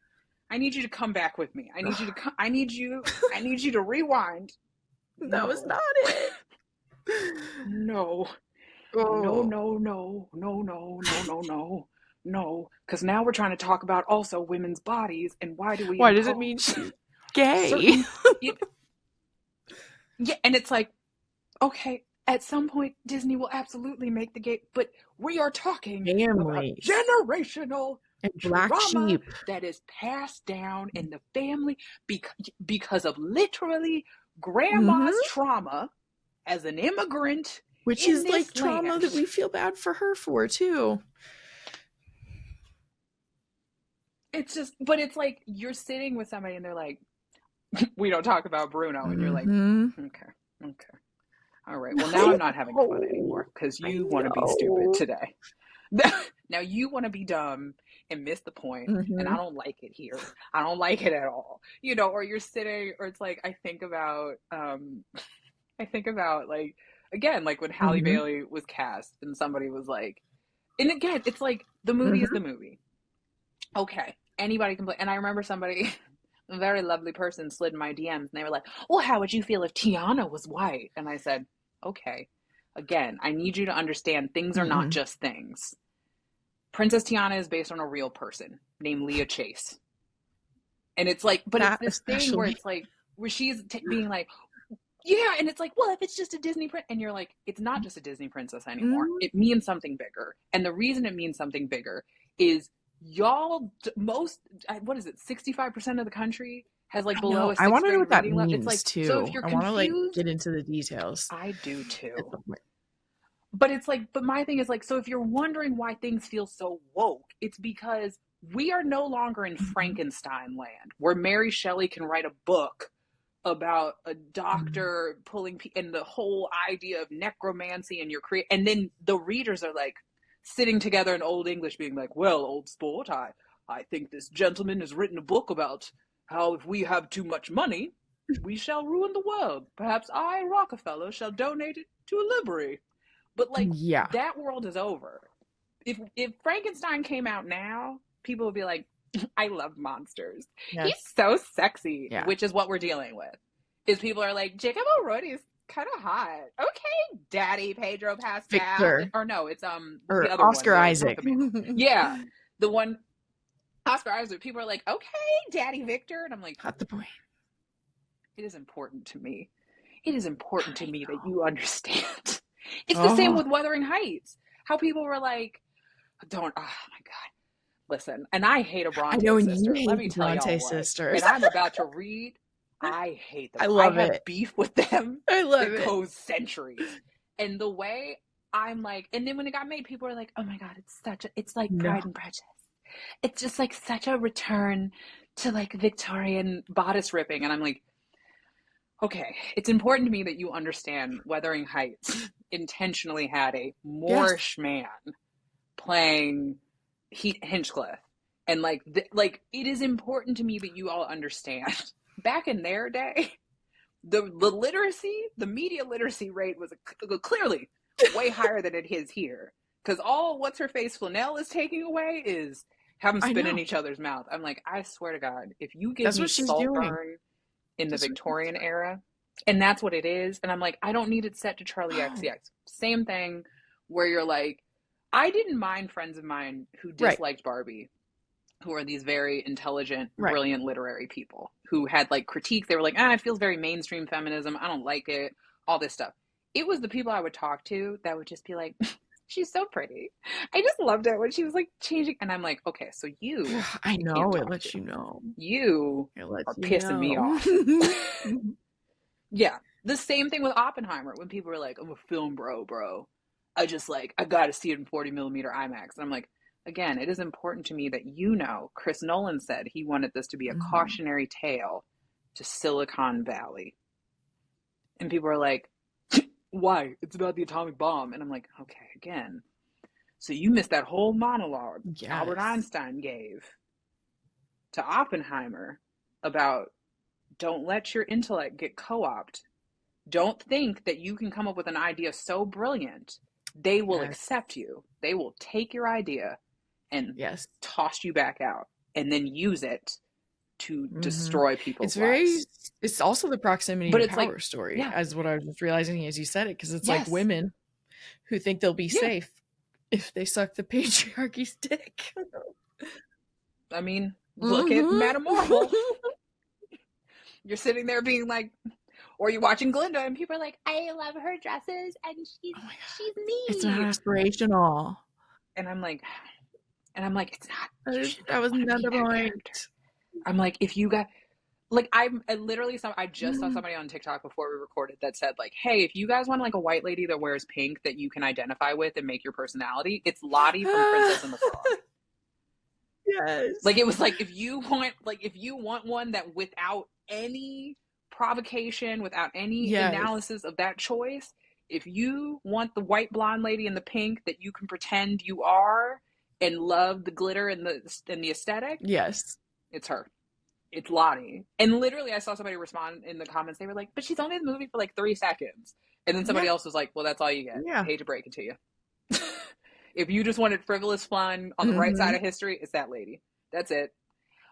I need you to come back with me. I need you to come. I need you to rewind. That was No, not it. no, no, Oh. no, no, no, no, no, no, no. No, because now we're trying to talk about also women's bodies and why do we Why does it impose mean she's gay? certain, it, yeah, and it's like, okay, at some point Disney will absolutely make the game, but we are talking about Families generational and black trauma sheep. that is passed down in the family because of literally grandma's Mhm. trauma as an immigrant which in is like this trauma land. that we feel bad for her for too. It's just, but it's like you're sitting with somebody and they're like, we don't talk about Bruno. And you're like, Mm-hmm. okay, okay. All right. Well, now I'm not having fun anymore because I you want to be stupid know. today. Now you want to be dumb and miss the point, and Mm-hmm. I don't like it here. I don't like it at all. You know, or you're sitting, or it's like I think about like again, like when Halle Mm-hmm. Bailey was cast, and somebody was like, and again, it's like the movie is Mm-hmm. the movie. Okay, anybody can play. And I remember somebody, a very lovely person, slid in my DMs, and they were like, "Well, how would you feel if Tiana was white?" And I said, "Okay, again, I need you to understand things are not Mm-hmm. just things. Princess Tiana is based on a real person named Leah Chase." And it's like, but it's That this thing where especially. it's like, where she's being like, yeah, and it's like, well, if it's just a Disney prince, and you're like, it's not just a Disney princess anymore. Mm-hmm. It means something bigger. And the reason it means something bigger is y'all, most, what is it, 65% of the country has like I below know. a I want sixth to know grade what that reading level. It's means like, so if too. you're I want to like confused, get into the details I do at too. some point. But it's like, but my thing is like, so if you're wondering why things feel so woke, it's because we are no longer in Mm-hmm. Frankenstein land where Mary Shelley can write a book about a doctor pulling and the whole idea of necromancy and your create, and then the readers are like sitting together in Old English being like, well, old sport, I think this gentleman has written a book about how if we have too much money we shall ruin the world, perhaps I, Rockefeller, shall donate it to a library. But like Yeah. that world is over. If Frankenstein came out now, people would be like, I love monsters. He's Yes. so sexy, Yeah. which is what we're dealing with. Is people are like, Jacob Elordi is kind of hot. Okay, Daddy Pedro Pascal. Victor Or no, it's what's the or other one? Oscar The Isaac. North American. Yeah, the one Oscar Isaac. People are like, okay, Daddy Victor, and I'm like, At the point. it is important to me. It is important to I me that know. you understand. It's the same Oh, with Wuthering Heights. How people were like, don't, oh my God, listen. And I hate a I know, Bronte and you sister. Let hate me the tell y'all Bronte what. sisters. And I'm about to read. I hate them. I I love have it. beef with them I love that it. goes centuries. And the way I'm like, and then when it got made, people are like, oh my God, it's like No. Pride and Prejudice. It's just like such a return to like Victorian bodice ripping. And I'm like, okay, it's important to me that you understand Wuthering Heights intentionally had a Yes. Moorish man playing Hinchcliffe, and like it is important to me that you all understand. Back in their day, the literacy, the media literacy rate was clearly way higher than it is here. Because all what's her face Flanell is taking away is have them I spit in know. each other's mouth. I'm like, I swear to God, if you give That's me what she's doing. Saltburn in the That's what she's Victorian doing. era, and that's what it is. And I'm like, I don't need it set to Charlie Oh, XCX. Same thing where you're like, I didn't mind friends of mine who right. disliked Barbie, who are these very intelligent, Right. brilliant literary people who had like critiques. They were like, it feels very mainstream feminism. I don't like it. All this stuff. It was the people I would talk to that would just be like, she's so pretty. I just loved it when she was like changing. And I'm like, okay, so I I can't know. It talk to. lets you know. You It lets are you pissing me know. off. Yeah. The same thing with Oppenheimer when people were like, I'm a film bro. I just like, I gotta see it in 40 millimeter IMAX. And I'm like, again, it is important to me that you know, Chris Nolan said he wanted this to be a Mhm. cautionary tale to Silicon Valley. And people are like, why? It's about the atomic bomb. And I'm like, okay, again. So you missed that whole monologue Albert Yes. Einstein gave to Oppenheimer about don't let your intellect get co-opted. Don't think that you can come up with an idea so brilliant, they will Yes. accept you. They will take your idea and Yes. toss you back out and then use it to Hmm. destroy It's people's very, lives. it's also the proximity But to it's like, power story, yeah, as what I was just realizing as you said it, because it's like yes, women who think they'll be yeah. safe if they suck the patriarchy's dick. I mean, look at Hmm. Madame Marvel. You're sitting there being like, or you're watching Glinda and people are like, I love her dresses and Oh my god, she's it's not me. aspirational. And I'm like, it's not, you should That not was want to not be the that character. point. I'm like, if you got like I literally I just saw somebody on TikTok before we recorded that said like, hey, if you guys want like a white lady that wears pink that you can identify with and make your personality, it's Lottie from Princess and the Frog. Like Yes. it was like if you want one that without any provocation, without any Yes. analysis of that choice, if you want the white blonde lady in the pink that you can pretend you are and love the glitter and the aesthetic, Yes. it's her. It's Lottie. And literally I saw somebody respond in the comments. They were like, but she's only in the movie for like 3 seconds. And then somebody Yeah. else was like, well, that's all you get. Yeah. Hate to break it to you. If you just wanted frivolous fun on the right side Mm-hmm. of history, it's that lady. That's it.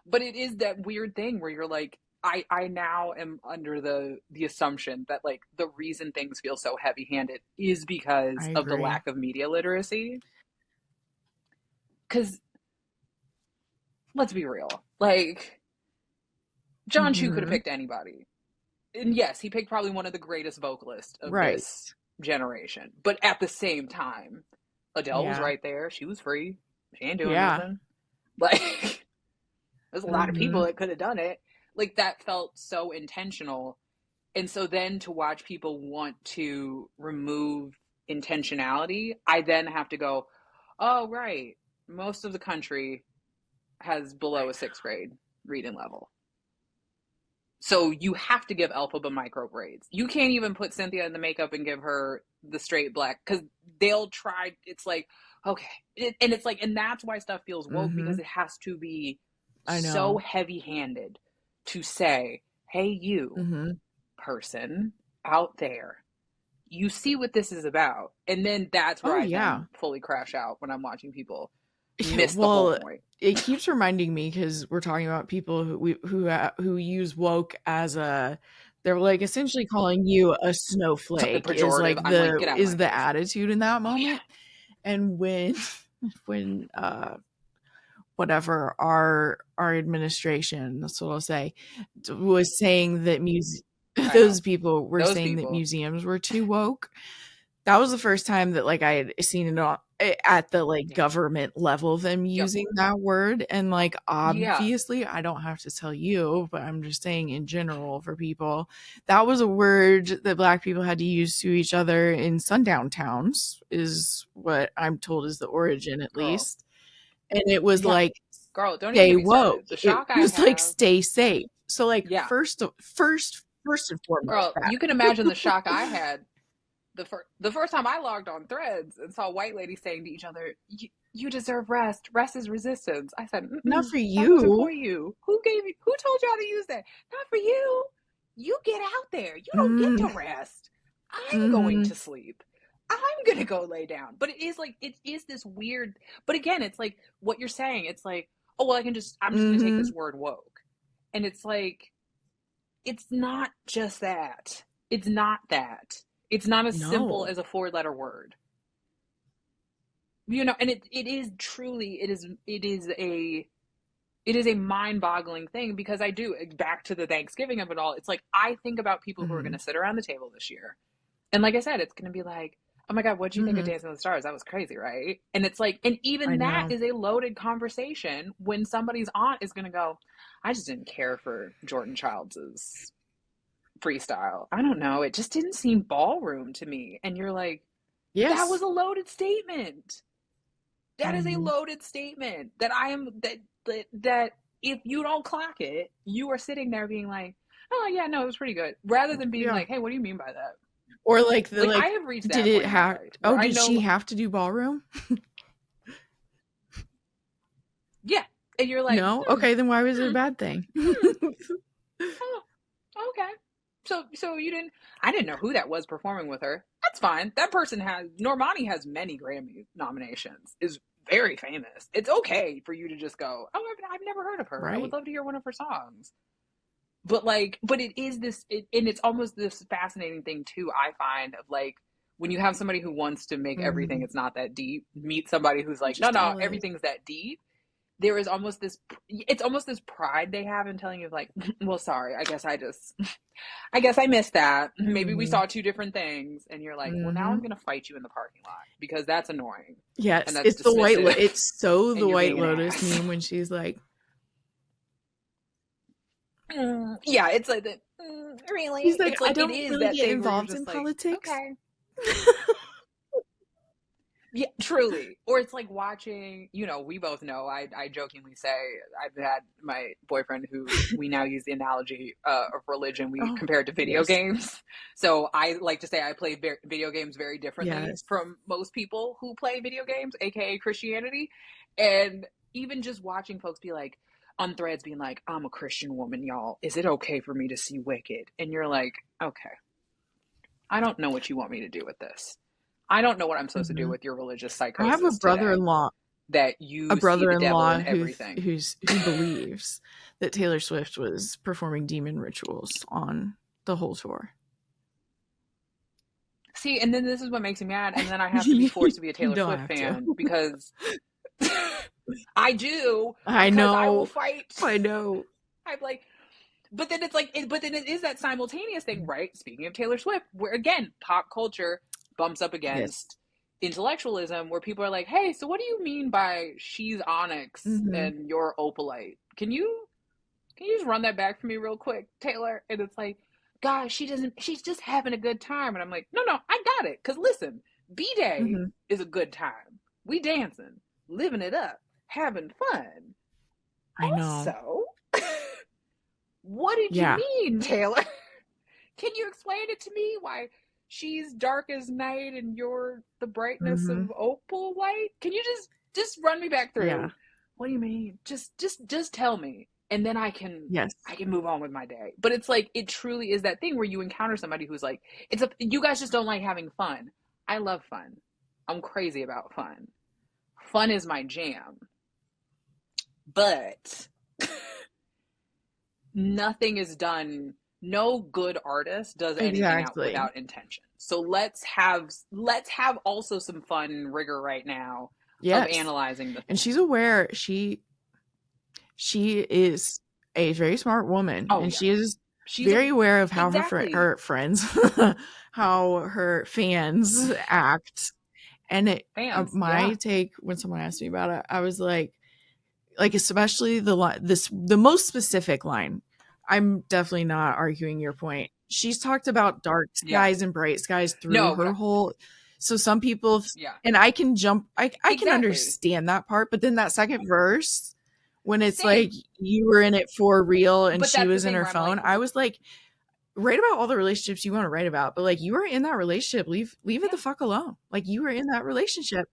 But it is that weird thing where you're like, I now am under the assumption that like the reason things feel so heavy handed is I because of the agree. lack of media literacy. Because let's be real, like John Chu could have Mm-hmm. picked anybody, and yes, he picked probably one of the greatest vocalists of Right. this generation. But at the same time, Adele was Yeah. right there. She was free. She ain't doing Yeah. nothing. Like there's a lot of people Mm-hmm. that could have done it. Like that felt so intentional. And so then to watch people want to remove intentionality, I then have to go, oh, right. Most of the country has below a sixth grade reading level. So you have to give Elphaba micro braids. You can't even put Cynthia in the makeup and give her the straight black because they'll try. It's like, okay. And it's like, and that's why stuff feels woke Mm-hmm. because it has to be I so know. heavy handed to say, hey, you Mm-hmm. person out there, you see what this is about. And then that's where Oh I yeah. then fully crash out when I'm watching people miss the whole Well, point. it keeps reminding me because we're talking about people who use woke as a, they're like essentially calling you a snowflake is Pejorative. like I'm like, get out of my the face. attitude in that Oh, moment. yeah. And when when whatever our administration, that's what I'll say, was saying that I know. those people were Those saying that people. museums were too woke. That was the first time that like I had seen it at the like Yeah. government level them Yep. using that word, and like Yeah. obviously I don't have to tell you, but I'm just saying in general for people, that was a word that black people had to use to each other in sundown towns is what I'm told is the origin at Girl. least. And it was Yeah. like Girl, don't even stay get me woke. started. The It shock I was like have. stay safe. So like Yeah. first and foremost Girl, that. you can imagine the shock I had the first time I logged on Threads and saw white ladies saying to each other, "You deserve rest. Rest is resistance." I said, Not for "That wasn't for you. you. Who gave you? Who told y'all to use that? Not for you. You get out there. You don't get Mm, to rest. I'm going mm-hmm. to sleep. I'm gonna go lay down." But it is like it is this weird. But again, it's like what you're saying. It's like, oh well, I'm just gonna take this Mm-hmm. word woke, and it's like it's not just that. It's not that. It's not as simple No. as a four-letter word. And it is truly it is a mind-boggling thing because I do back to the Thanksgiving of it all. It's like I think about people who are going Mm-hmm. to sit around the table this year. And like I said, it's going to be like, "Oh my god, what do you think of Mm-hmm. Dancing with the Stars? That was crazy, right?" And it's like and I even that know. is a loaded conversation when somebody's aunt is going to go, "I just didn't care for Jordan Childs' freestyle. I don't know. It just didn't seem ballroom to me." And you're like, that was Yes. a loaded statement. That is a Mm-hmm. loaded statement that I am that if you don't clock it, you are sitting there being like, oh yeah, no, it was pretty good. Rather than being Yeah. like, hey, what do you mean by that? Or like the Like I like, have reached did that it point in my have? life where Oh, I did she know, have to do ballroom? yeah, and you're like, No. Okay, then why was it a hmm, bad thing? hmm, oh, okay. So you didn't I didn't know who that was performing with her. That's fine. That person has Normani has many Grammy nominations. Is very famous. It's okay for you to just go, "Oh, I've never heard of her. I would Right. love to hear one of her songs." But it is and it's almost this fascinating thing too I find of like when you have somebody who wants to make everything Mm-hmm. it's not that deep, meet somebody who's It like, "No, just no, all is. everything's that deep." There is almost this it's almost this pride they have in telling you like, "Well, sorry, I guess I missed that. Maybe we Mm-hmm. saw two different things." And you're like, well, now Mm-hmm. I'm going to fight you in the parking lot because that's annoying and Yes, that's it's the dismissive it's so the and you're White being an Lotus ass. meme when she's like, Yeah, it's like that. He's Really? like, It's I like it don't is really that get thing where you're involved in just like, politics. okay. Yeah, truly. Or it's like watching, we both know, I jokingly say I've had my boyfriend who we now use the analogy of religion, we Oh, compare it to video yes. games. So I like to say I play video games very differently Yes. from most people who play video games, aka Christianity. And even just watching folks be like, on threads being like, I'm a Christian woman, y'all. Is it okay for me to see Wicked? And you're like, okay, I don't know what you want me to do with this. I don't know what I'm supposed to do Hmm. with your religious I have a psychosis today. brother-in-law, That you see the devil in everything. who believes that Taylor Swift was performing demon rituals on the whole tour. See, and then this is what makes me mad, and then I have to be You forced to be a Taylor don't Swift have to. fan because I do, I because I will know. fight. I know. I'm like, but then it's like, but then it is that simultaneous thing, right? Speaking of Taylor Swift, where again, pop culture bumps up Yes. against intellectualism, where people are like, hey, so what do you mean by she's onyx Hmm. and you're opalite? Can you just run that back for me real quick, Taylor? And it's like, gosh, she's just having a good time. And I'm like, no, I got it. Because listen, B Day Hmm. is a good time. We dancing, living it up, having fun. I know. Also, what did you Yeah. mean, Taylor? Can you explain it to me? Why she's dark as night and you're the brightness Hmm. of opal light? Can you just run me back Yeah. through? What do you mean? Just tell me, and then Yes. I can move on with my day. But it's like it truly is that thing where you encounter somebody who's like, you guys just don't like having fun. I love fun. I'm crazy about fun. Fun is my jam. But nothing is done, no good artist does anything out Exactly. without intention. So let's have also some fun rigor right now of Yes. analyzing the And she's thing. aware she is a very smart woman, Oh and yeah. she is She's a very aware of how exactly. her friends how her fans act. And Fans. my Yeah. take when someone asked me about it, I was like especially the most specific line. I'm definitely not arguing your point. She's talked about dark Yeah. skies and bright skies through No, but her whole. So some people, yeah. and I can jump. I can Exactly. understand that part, but then that second verse, when it's like Same. you were in it for real and But she that's the was in thing her where I'm like, phone, I was like, write about all the relationships you want to write about, but like you were in that relationship, leave it the yeah. fuck alone. Like you were in that relationship.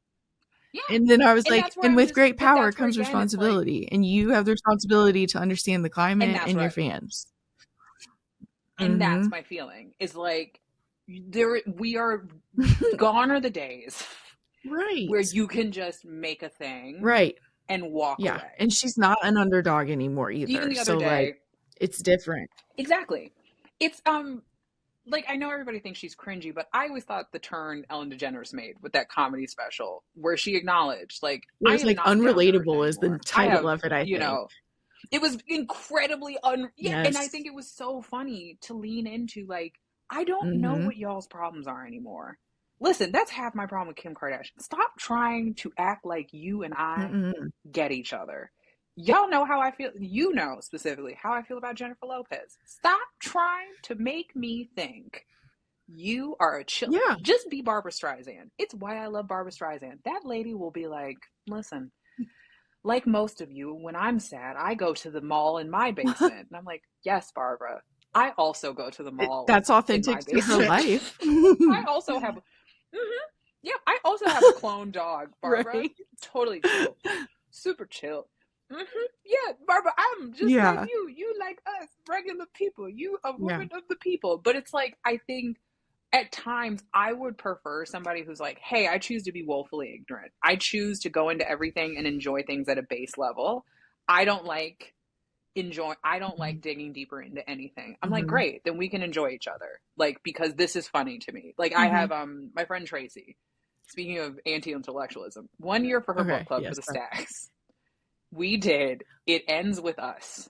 Yeah. And then I was And like, that's where and I'm with just great but power that's where comes again it's like responsibility, and you have the responsibility to understand the and climate that's and what your I fans. and that's Mhm. my feeling. Is like there we are gone are the days where Right. you can just make a thing Right. and walk Yeah, away. and she's not an underdog anymore Even either, the other so, like, day, it's different. exactly. It's like I know everybody thinks she's cringy, but I always thought the turn Ellen DeGeneres made with that comedy special where she acknowledged, like, It I was, am like, not down to earth Unrelatable is the anymore. I title have, of it, I think. it was incredibly yeah, and I Yes. think it was so funny to lean into like, I don't know Mhm. what y'all's problems are anymore. Listen, that's half my problem with Kim Kardashian. Stop trying to act like you and I Mm-mm. get each other. Y'all know how I feel. You know specifically how I feel about Jennifer Lopez. Stop trying to make me think you are a chill. Yeah. Just be Barbara Streisand. It's why I love Barbara Streisand. That lady will be like, listen, like most of you, when I'm sad, I go to the mall in my basement. And I'm like, yes, Barbara, I also go to the mall That's in my authentic to her basement. life. I also have, yeah, I also have a clone dog, Barbara. Right? Totally chill, super chill. Yeah, Barbara, I'm just like Yeah. you. You like us, regular people. You a Yeah. woman of the people. But it's like I think at times I would prefer somebody who's like, hey, I choose to be woefully ignorant. I choose to go into everything and enjoy things at a base level. I don't like I don't like Mhm. digging deeper into anything. I'm like, Mhm. great, then we can enjoy each other. Like, because this is funny to me. Like I Mhm. have my friend Tracy, speaking of anti-intellectualism, one year for her book Okay, club for yes, the that stacks, we did It Ends With Us.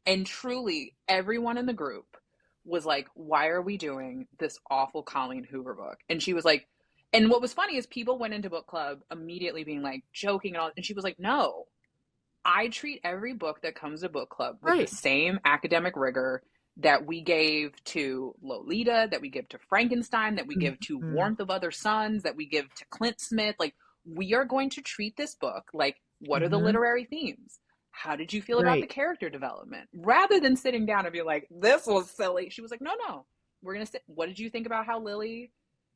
And truly, everyone in the group was like, why are we doing this awful Colleen Hoover book? And she was like, and what was funny is people went into book club immediately being like joking and all. And she was like, no, I treat every book that comes to book club with the Right. same academic rigor that we gave to Lolita, that we give to Frankenstein, that we give to Mhm. Warmth of Other Suns, that we give to Clint Smith. Like, we are going to treat this book like, what are the Mhm. literary themes? How did you feel about the Right. character development? Rather than sitting down and be like, this was silly. She was like, no, no. We're going to sit. What did you think about how Lily,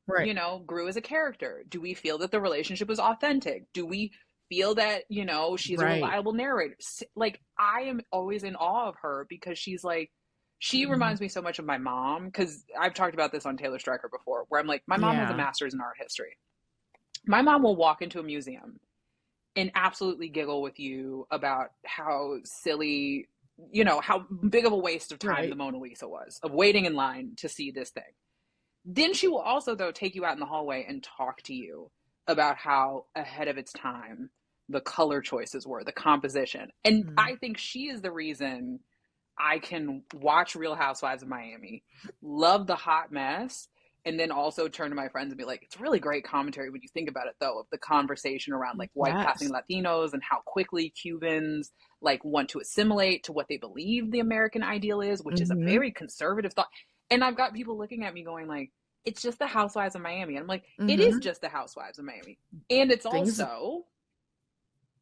Right. grew as a character? Do we feel that the relationship was authentic? Do we feel that, she's a Right. reliable narrator? Like, I am always in awe of her because she's like, she Mhm. reminds me so much of my mom, because I've talked about this on Taylor Stryker before, where I'm like, my mom has a Yeah. master's in art history. My mom will walk into a museum and absolutely giggle with you about how silly, how big of a waste of time the Right. Mona Lisa was, of waiting in line to see this thing. Then she will also, though, take you out in the hallway and talk to you about how ahead of its time the color choices were, the composition. And Mhm. I think she is the reason I can watch Real Housewives of Miami, love the hot mess, and then also turn to my friends and be like, it's really great commentary when you think about it, though, of the conversation around like white passing Yes. Latinos and how quickly Cubans like want to assimilate to what they believe the American ideal is, which is a Mhm. very conservative thought. And I've got people looking at me going like, it's just the Housewives of Miami. And I'm like, it is Mhm. just the Housewives of Miami. And it's Things. also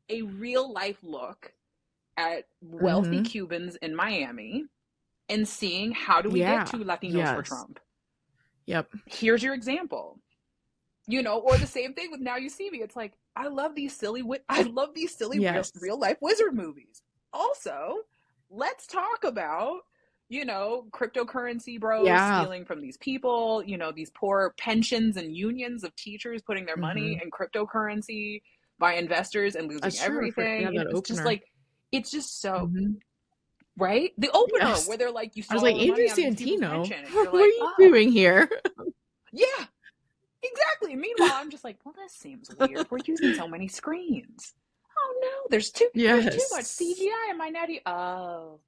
a real life look at wealthy Mhm. Cubans in Miami and seeing, how do we get Yeah. to Latinos for Yes. Trump? Yep. Here's your example. Or the same thing with Now You See Me. It's like, I love these silly Yes. real life wizard movies. Also, let's talk about, cryptocurrency bros Yeah. stealing from these people, these poor pensions and unions of teachers putting their money Mhm. in cryptocurrency by investors and losing That's true. For yeah, everything. that It's just opener. like, it's just so, Mhm. right? The opener Yes. where they're like, you I was stole like, all the "Andrew money out of these people's Santino, pension. And what you're are like, you oh, doing here?" yeah, exactly. Meanwhile, I'm just like, well, this seems weird. We're using so many screens. Oh no, there's too much Yes. CGI in my natty. Oh,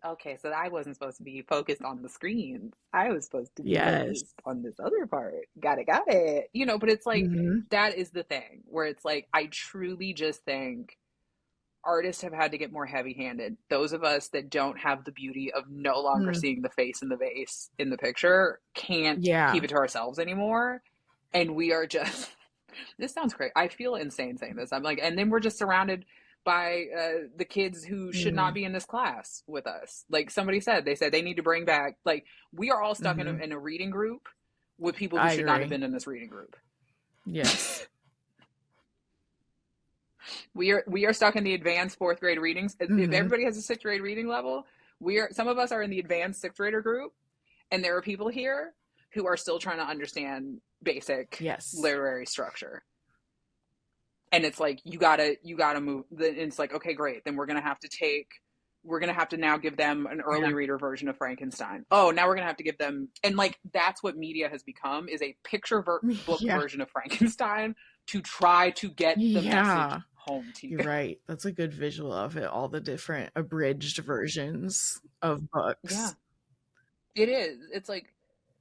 okay. So I wasn't supposed to be focused on the screens. I was supposed to be Yes. focused on this other part. Got it. But it's like, Mhm. that is the thing where it's like, I truly just think artists have had to get more heavy-handed. Those of us that don't have the beauty of no longer Mm. seeing the face in the vase in the picture can't keep Yeah. it to ourselves anymore. And we are just, this sounds crazy. I feel insane saying this. I'm like, and then we're just surrounded by the kids who should not Mm. be in this class with us. Like somebody said, they said they need to bring back, like, we are all stuck in Mhm. a reading group with people who I should not have agree. been in this reading group. Yes. We are stuck in the advanced fourth grade readings. If Mhm. everybody has a sixth grade reading level, some of us are in the advanced sixth grader group, and there are people here who are still trying to understand basic Yes. literary structure. And it's like, you gotta move. It's like, okay, great. Then we're gonna have to now give them an Yeah. early reader version of Frankenstein. Oh, now we're gonna have to give them, and like, that's what media has become, is a book Yeah. version of Frankenstein to try to get the message Yeah. home to you. You're right. That's a good visual of it, all the different abridged versions of Yeah, books. it is. It's like,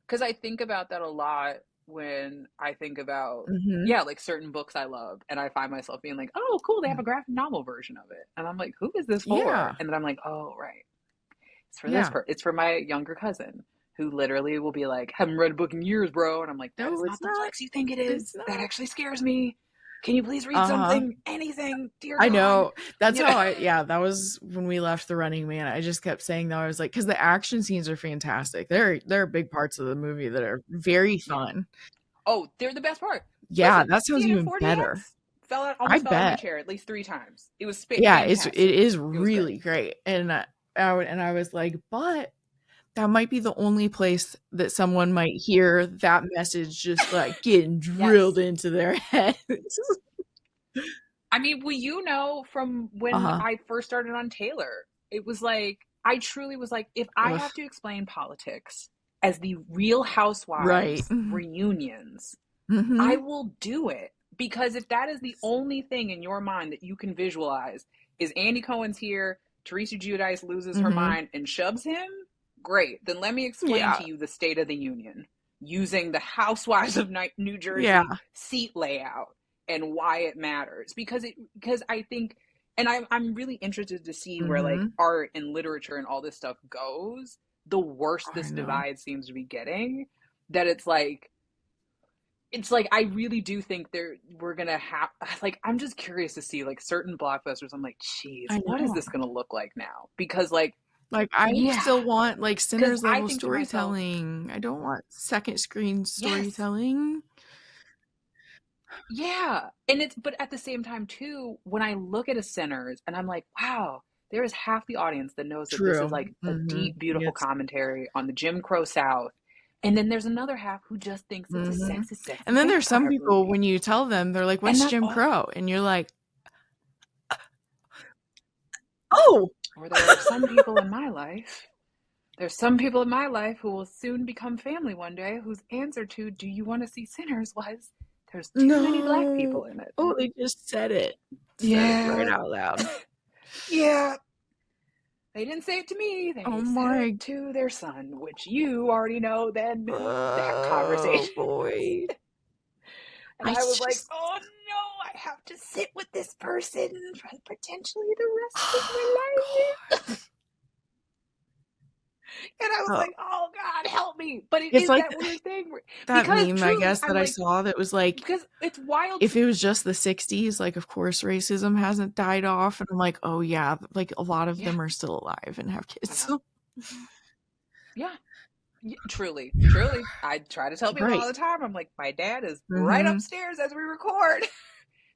because I think about that a lot when I think about, Mhm. yeah, like certain books I love, and I find myself being like, oh, cool, they have a graphic novel version of it, and I'm like, who is this for? Yeah. And then I'm like, oh, right, it's for Yeah. it's for my younger cousin who literally will be like, haven't read a book in years, bro, and I'm like, that is No, not it's the not. flex you think it It's is. That not. actually scares me. Can you please read Uh-huh. something, anything, dear I God? know. That's You know? how yeah, that was when we left The Running Man. I just kept saying that. I was like, because the action scenes are fantastic. There are big parts of the movie that are very Yeah. fun. Oh, they're the best part. Yeah, Listen, that sounds seeing in even better. 40x, I almost fell out of my bet. chair at least 3 times. It was Yeah, it fantastic. is It was great. really great. And I was like, but that might be the only place that someone might hear that message just like getting drilled Yes. into their heads. I mean, well, from when Uh-huh. I first started on Taylor, it was like, I truly was like, if I Ugh. have to explain politics as the Real Right. Housewives reunions, I Mhm. will do it. Because if that is the only thing in your mind that you can visualize is Andy Cohen's here, Teresa Giudice loses her Mhm. mind and shoves him, great. Then let me explain Yeah. to you the State of the Union using the Housewives of New Yeah. Jersey seat layout and why it matters. Because I think, and I'm really interested to see where like Mhm. art and literature and all this stuff goes. The worse I this know. divide seems to be getting, that it's like I really do think we're gonna have, like, I'm just curious to see like certain blockbusters. I'm like, geez, I what is know. this gonna look like now? Because like, Like, I yeah, still want, like, because Sinners I level think to myself, storytelling. I don't want second screen yes, storytelling. yeah, and it's, but at the same time too, when I look at a Sinners and I'm like, wow, there is half the audience that knows that this is True. like a Mhm. deep, beautiful Yes. commentary on the Jim Crow South, and then there's another half who just thinks it's a Mhm. sexy, sexy And then there's some vampire people, movie, when you tell them, they're like, and "What's that's Jim all. Crow?" And you're like, "Oh!" Or there are some people in my life. There's some people in my life who will soon become family one day whose answer to "Do you want to see Sinners?" was, "There's too many black No. people in it." Oh, they just said it. Said it right Yeah, out loud. yeah. They didn't say it to me. Oh They said it my to their son, which you already know then that oh conversation. boy. And I I was like, just oh no, I have to sit with this person for potentially the rest of my life. God. And I was Oh, like, oh God, help me. But it it's is like that weird thing where, that because meme, I truly, guess, I'm that I like, saw that was like, because it's wild if to, it was just the 60s, like, of course, racism hasn't died off, and I'm like, "Oh, yeah, like, a lot of yeah, them are still alive and have I kids." know. Yeah, truly, truly. I try to tell people all Right. the time, I'm like, my dad is right Mhm. upstairs as we record.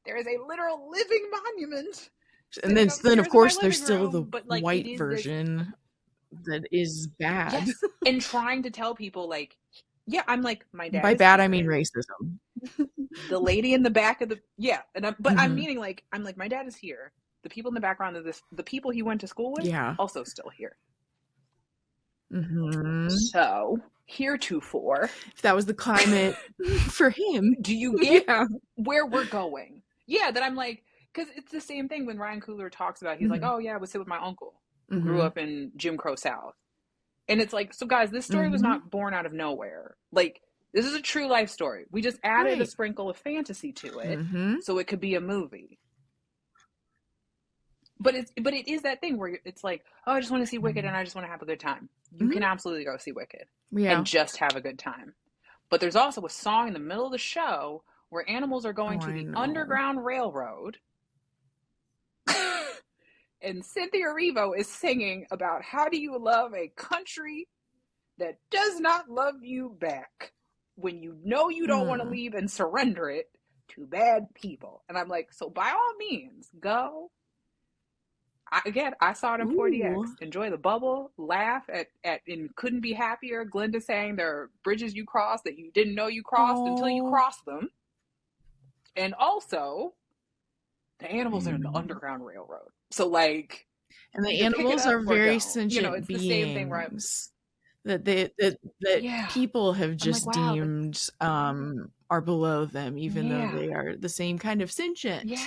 There is a literal living monument And sitting then, of upstairs in my course, there's living still the room. But like, it white is this, version that is bad. yes. And trying to tell people, like, yeah, I'm like, my dad By is bad, I mean here. racism. The lady in the back of the, yeah. But I'm Mhm. meaning, like, I'm like, my dad is here. The people in the background of this, the people he went to school with, Yeah. also still here. Mhm. So, heretofore, If that was the climate for him. do you get Yeah. where we're going? Yeah, that I'm like, because it's the same thing when Ryan Coogler talks about, he's like, Mhm. oh yeah, I would sit with my uncle who grew Mhm. up in Jim Crow South. And it's like, so guys, this story was Mhm. not born out of nowhere. Like, this is a true life story. We just added a Right. sprinkle of fantasy to it Mhm. so it could be a movie. But it is that thing where it's like, oh, I just want to see Wicked and Mhm. I just want to have a good time. You can Mhm. absolutely go see Wicked and Yeah. just have a good time. But there's also a song in the middle of the show where animals are going Oh, to I the know. Underground Railroad. And Cynthia Erivo is singing about how do you love a country that does not love you back when you know you don't want to Mm. leave and surrender it to bad people. And I'm like, so by all means, go. Again, I saw it in 4DX. Ooh. Enjoy the bubble, laugh at, and couldn't be happier. Glinda saying there are bridges you crossed that you didn't know you crossed until you Oh, crossed them. And also, the I animals are in the know. Underground Railroad. So, like, And the either pick it animals up are or very don't. sentient It's the same thing where beings that yeah, people have I'm like, just wow, deemed, are below them, even though yeah, they are the same kind of sentient. yeah.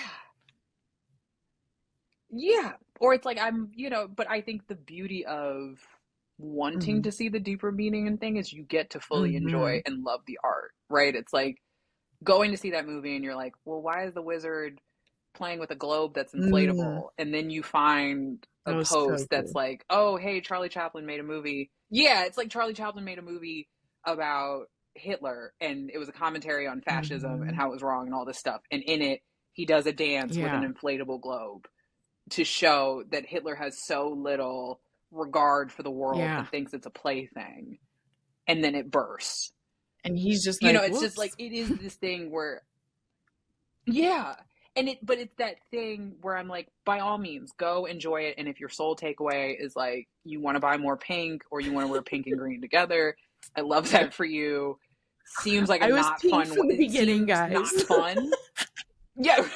Yeah. Or it's like but I think the beauty of wanting Mhm. to see the deeper meaning and thing is you get to fully enjoy Mhm. and love the art, right? It's like going to see that movie and you're like, well, why is the wizard playing with a globe that's Mm. inflatable? And then you find That a was so post that's cool. like, oh, hey, Charlie Chaplin made a movie. Yeah, it's like Charlie Chaplin made a movie about Hitler and it was a commentary on fascism and Mhm. how it was wrong and all this stuff. And in it, he does a dance with an Yeah. inflatable globe to show that Hitler has so little regard for the world Yeah. and thinks it's a plaything. And then it bursts. And he's just like, It's just like "Whoops." it is this thing where, yeah. But it's that thing where I'm like, by all means, go enjoy it. And if your sole takeaway is like, you want to buy more pink or you want to wear pink and green together, I love that for you. Seems like a I was not pink fun, from the it beginning, seems guys. not fun. Yeah,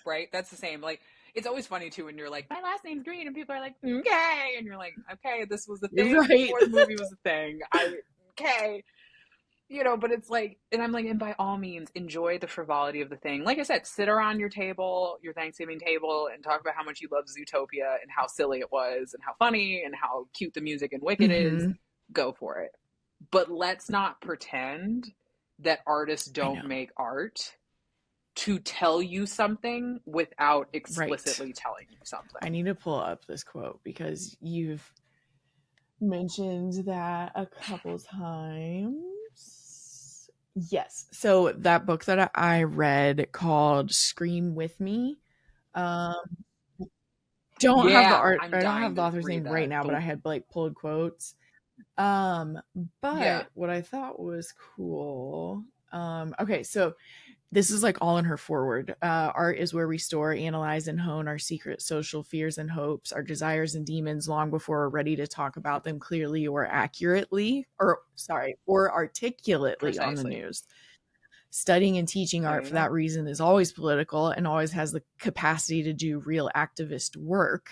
right. That's the same. Like, it's always funny too when you're like, my last name's Green, and people are like, okay, and you're like, okay, this was the You're thing right. before the movie was a thing. Okay, but it's like, and I'm like, and by all means, enjoy the frivolity of the thing. Like I said, sit around your table, your Thanksgiving table, and talk about how much you love Zootopia and how silly it was and how funny and how cute the music and Wicked is. Mhm. Go for it. But let's not pretend that artists I don't know. make art to tell you something without Right. explicitly telling you I something. need to pull up this quote because you've mentioned that a couple times. Yes. So that book that I read called Scream With Me. Um don't have the Yeah, art I'm I don't dying have the to author's read name right that. now, but But I had like pulled quotes. Um yeah, but what I thought was cool. Okay, so this is like all in her forward. Art is where we store, analyze, and hone our secret social fears and hopes, our desires and demons long before we're ready to talk about them clearly or accurately, or sorry, or articulately on the precisely. news. Studying and teaching There art you for go. that reason is always political and always has the capacity to do real activist work.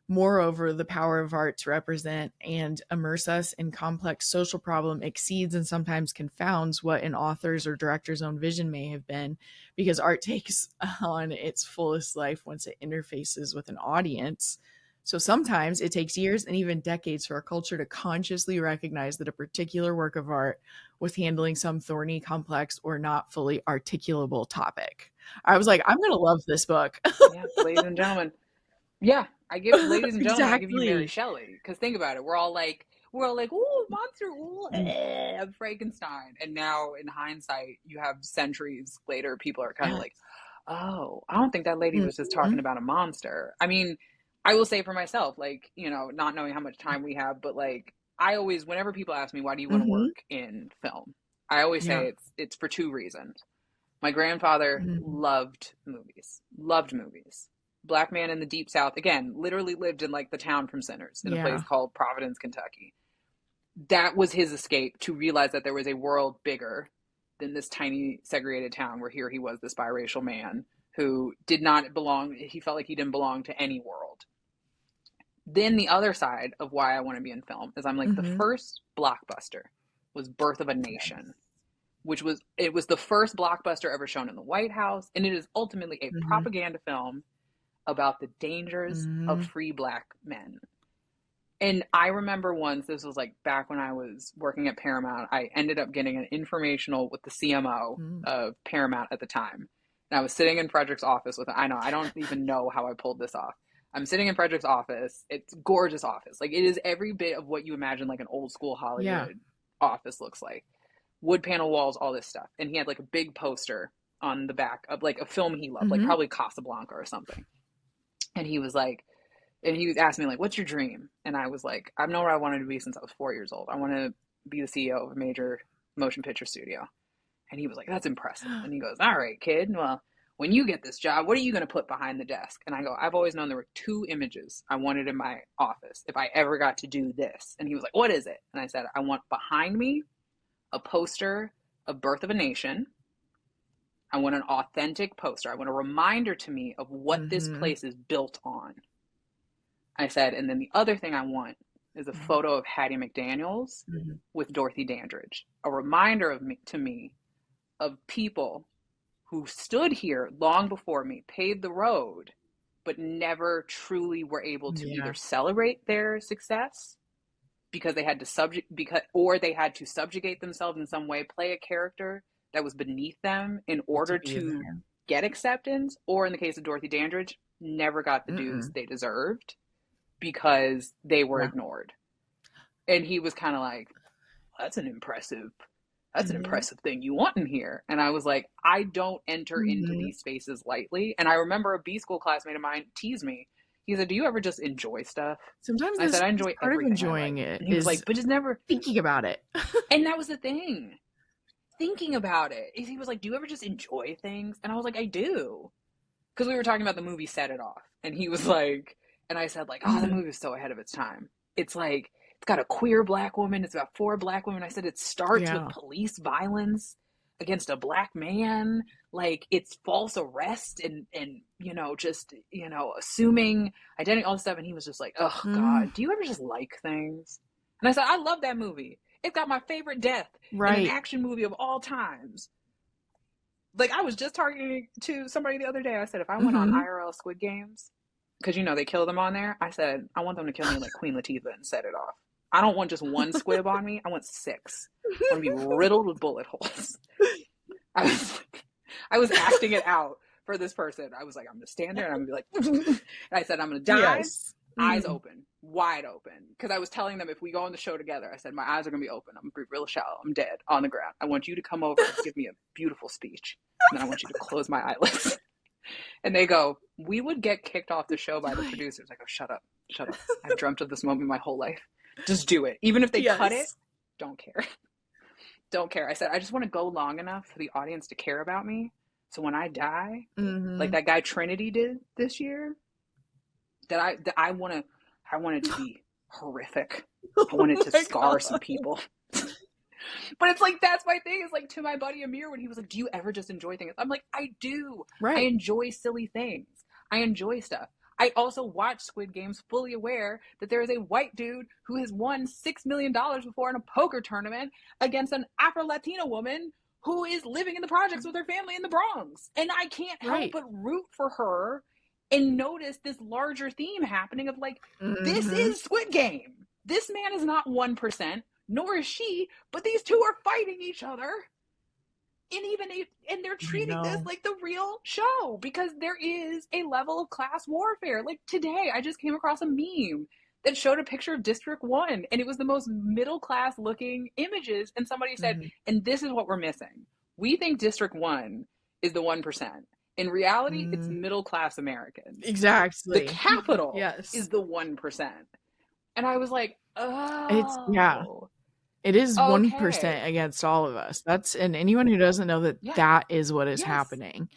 Moreover, the power of art to represent and immerse us in complex social problem exceeds and sometimes confounds what an author's or director's own vision may have been, because art takes on its fullest life once it interfaces with an audience. So sometimes it takes years and even decades for a culture to consciously recognize that a particular work of art was handling some thorny, complex, or not fully articulable topic. I was like, I'm going to love this book. Yeah, ladies and gentlemen. Yeah, I give ladies and gentlemen, I give you Mary Exactly. Shelley. Because think about it, we're all like, ooh, monster, ooh, I'm Frankenstein. And now in hindsight, you have centuries later, people are kind of like, Yes. oh, I don't think that lady was just talking Mhm. about a monster. I mean, I will say for myself, like, not knowing how much time we have, but like, I always, whenever people ask me, why do you want to Mhm. work in film? I always Yeah. say it's for two reasons. My grandfather Mhm. loved movies. Black man in the deep south, again, literally lived in like the town from Sinners in a place Yeah. called Providence, Kentucky. That was his escape to realize that there was a world bigger than this tiny segregated town where here he was, this biracial man who did not belong, he felt like he didn't belong to any world. Then the other side of why I want to be in film is I'm like, the Mhm. first blockbuster was Birth of a Nation, which was it was the first blockbuster ever shown in the White House, and it is ultimately a Mhm. propaganda film about the dangers of Mhm. free black men. And I remember once, this was like back when I was working at Paramount, I ended up getting an informational with the CMO Mhm. of Paramount at the time. And I was sitting in Frederick's office with, I know, I don't even know how I pulled this off. I'm sitting in Frederick's office. It's a gorgeous office. Like it is every bit of what you imagine like an old school Yeah. Hollywood office looks like. Wood panel walls, all this stuff. And he had like a big poster on the back of like a film he loved, like Mhm. probably Casablanca or something. And he was like, and he was asking me like, "What's your dream?" And I was like, "I know where I wanted to be since I was 4 years old. I want to be the CEO of a major motion picture studio." And he was like, "That's impressive." And he goes, "All right, kid. Well, when you get this job, what are you going to put behind the desk?" And I go, "I've always known there were two images I wanted in my office if I ever got to do this." And he was like, "What is it?" And I said, "I want behind me a poster of Birth of a Nation. I want an authentic poster. I want a reminder to me of what this Mhm. place is built on." I said, and then the other thing I want is a Mhm. photo of Hattie McDaniels Mhm. with Dorothy Dandridge, a reminder of me to me of people who stood here long before me, paved the road, but never truly were able to either Yeah. celebrate their success because they had to they had to subjugate themselves in some way, play a character that was beneath them in To order be to there. get acceptance, or in the case of Dorothy Dandridge, never got the dues Mm-mm. they deserved because they were Yeah. ignored. And he was kind of like, that's an impressive Mhm. thing you want in here. And I was like, I don't enter into Mhm. these spaces lightly. And I remember a B school classmate of mine teased me. He said, "Do you ever just enjoy stuff?" Sometimes And I said, "I this enjoy part of everything I enjoying like." it And he was is like, "But just never." thinking about it. And that was the thing, thinking about it. He was like, "Do you ever just enjoy things?" And I was like, "I do." Because we were talking about the movie Set It Off. And he was like, and I said, like, oh, the Mhm. movie was so ahead of its time. It's like, it's got a queer black woman. It's about four black women. I said, it starts with Yeah. police violence against a black man. Like, it's false arrest and just, assuming identity, all this stuff. And he was just like, oh, Mhm. God, do you ever just like things? And I said, I love that movie. It's got my favorite death in an Right. action movie of all times. Like I was just talking to somebody the other day. I said if I went on Mhm. IRL Squid Games, because they kill them on there. I said I want them to kill me like Queen Latifah and Set It Off. I don't want just one squib on me. I want six. I want to be riddled with bullet holes. I was, I was acting it out for this person. I was like, I'm gonna stand there and I'm gonna be like, and I said, I'm gonna dive, Yes. eyes open, wide open. Because I was telling them if we go on the show together, I said, my eyes are gonna be open. I'm gonna be real shallow. I'm dead on the ground. I want you to come over, give me a beautiful speech. And then I want you to close my eyelids. And they go, we would get kicked off the show by the producers. I go, shut up, shut up. I've dreamt of this moment my whole life. Just do it. Even if they cut it, Yes. don't care. Don't care. I said, I just want to go long enough for the audience to care about me. So when I die, like that guy Trinity did this year, that I want it to be horrific. I want it to scar some people. But it's like, that's my thing. It's like, to my buddy Amir, when he was like, do you ever just enjoy things? I'm like, I do. Right. I enjoy silly things. I enjoy stuff. I also watch Squid Games fully aware that there is a white dude who has won $6 million before in a poker tournament against an Afro-Latina woman who is living in the projects with her family in the Bronx. And I can't help but root for her and notice this larger theme happening of like, this is Squid Game. This man is not 1%, nor is she, but these two are fighting each other. And they're treating this like the real show, because there is a level of class warfare. Like today, I just came across a meme that showed a picture of District 1, and it was the most middle class looking images. And somebody said, and this is what we're missing. We think District 1 is the 1%. In reality, it's middle class Americans. Exactly. The capital is the 1%. And I was like, oh. It is 1% against all of us. And anyone who doesn't know that that is what is happening.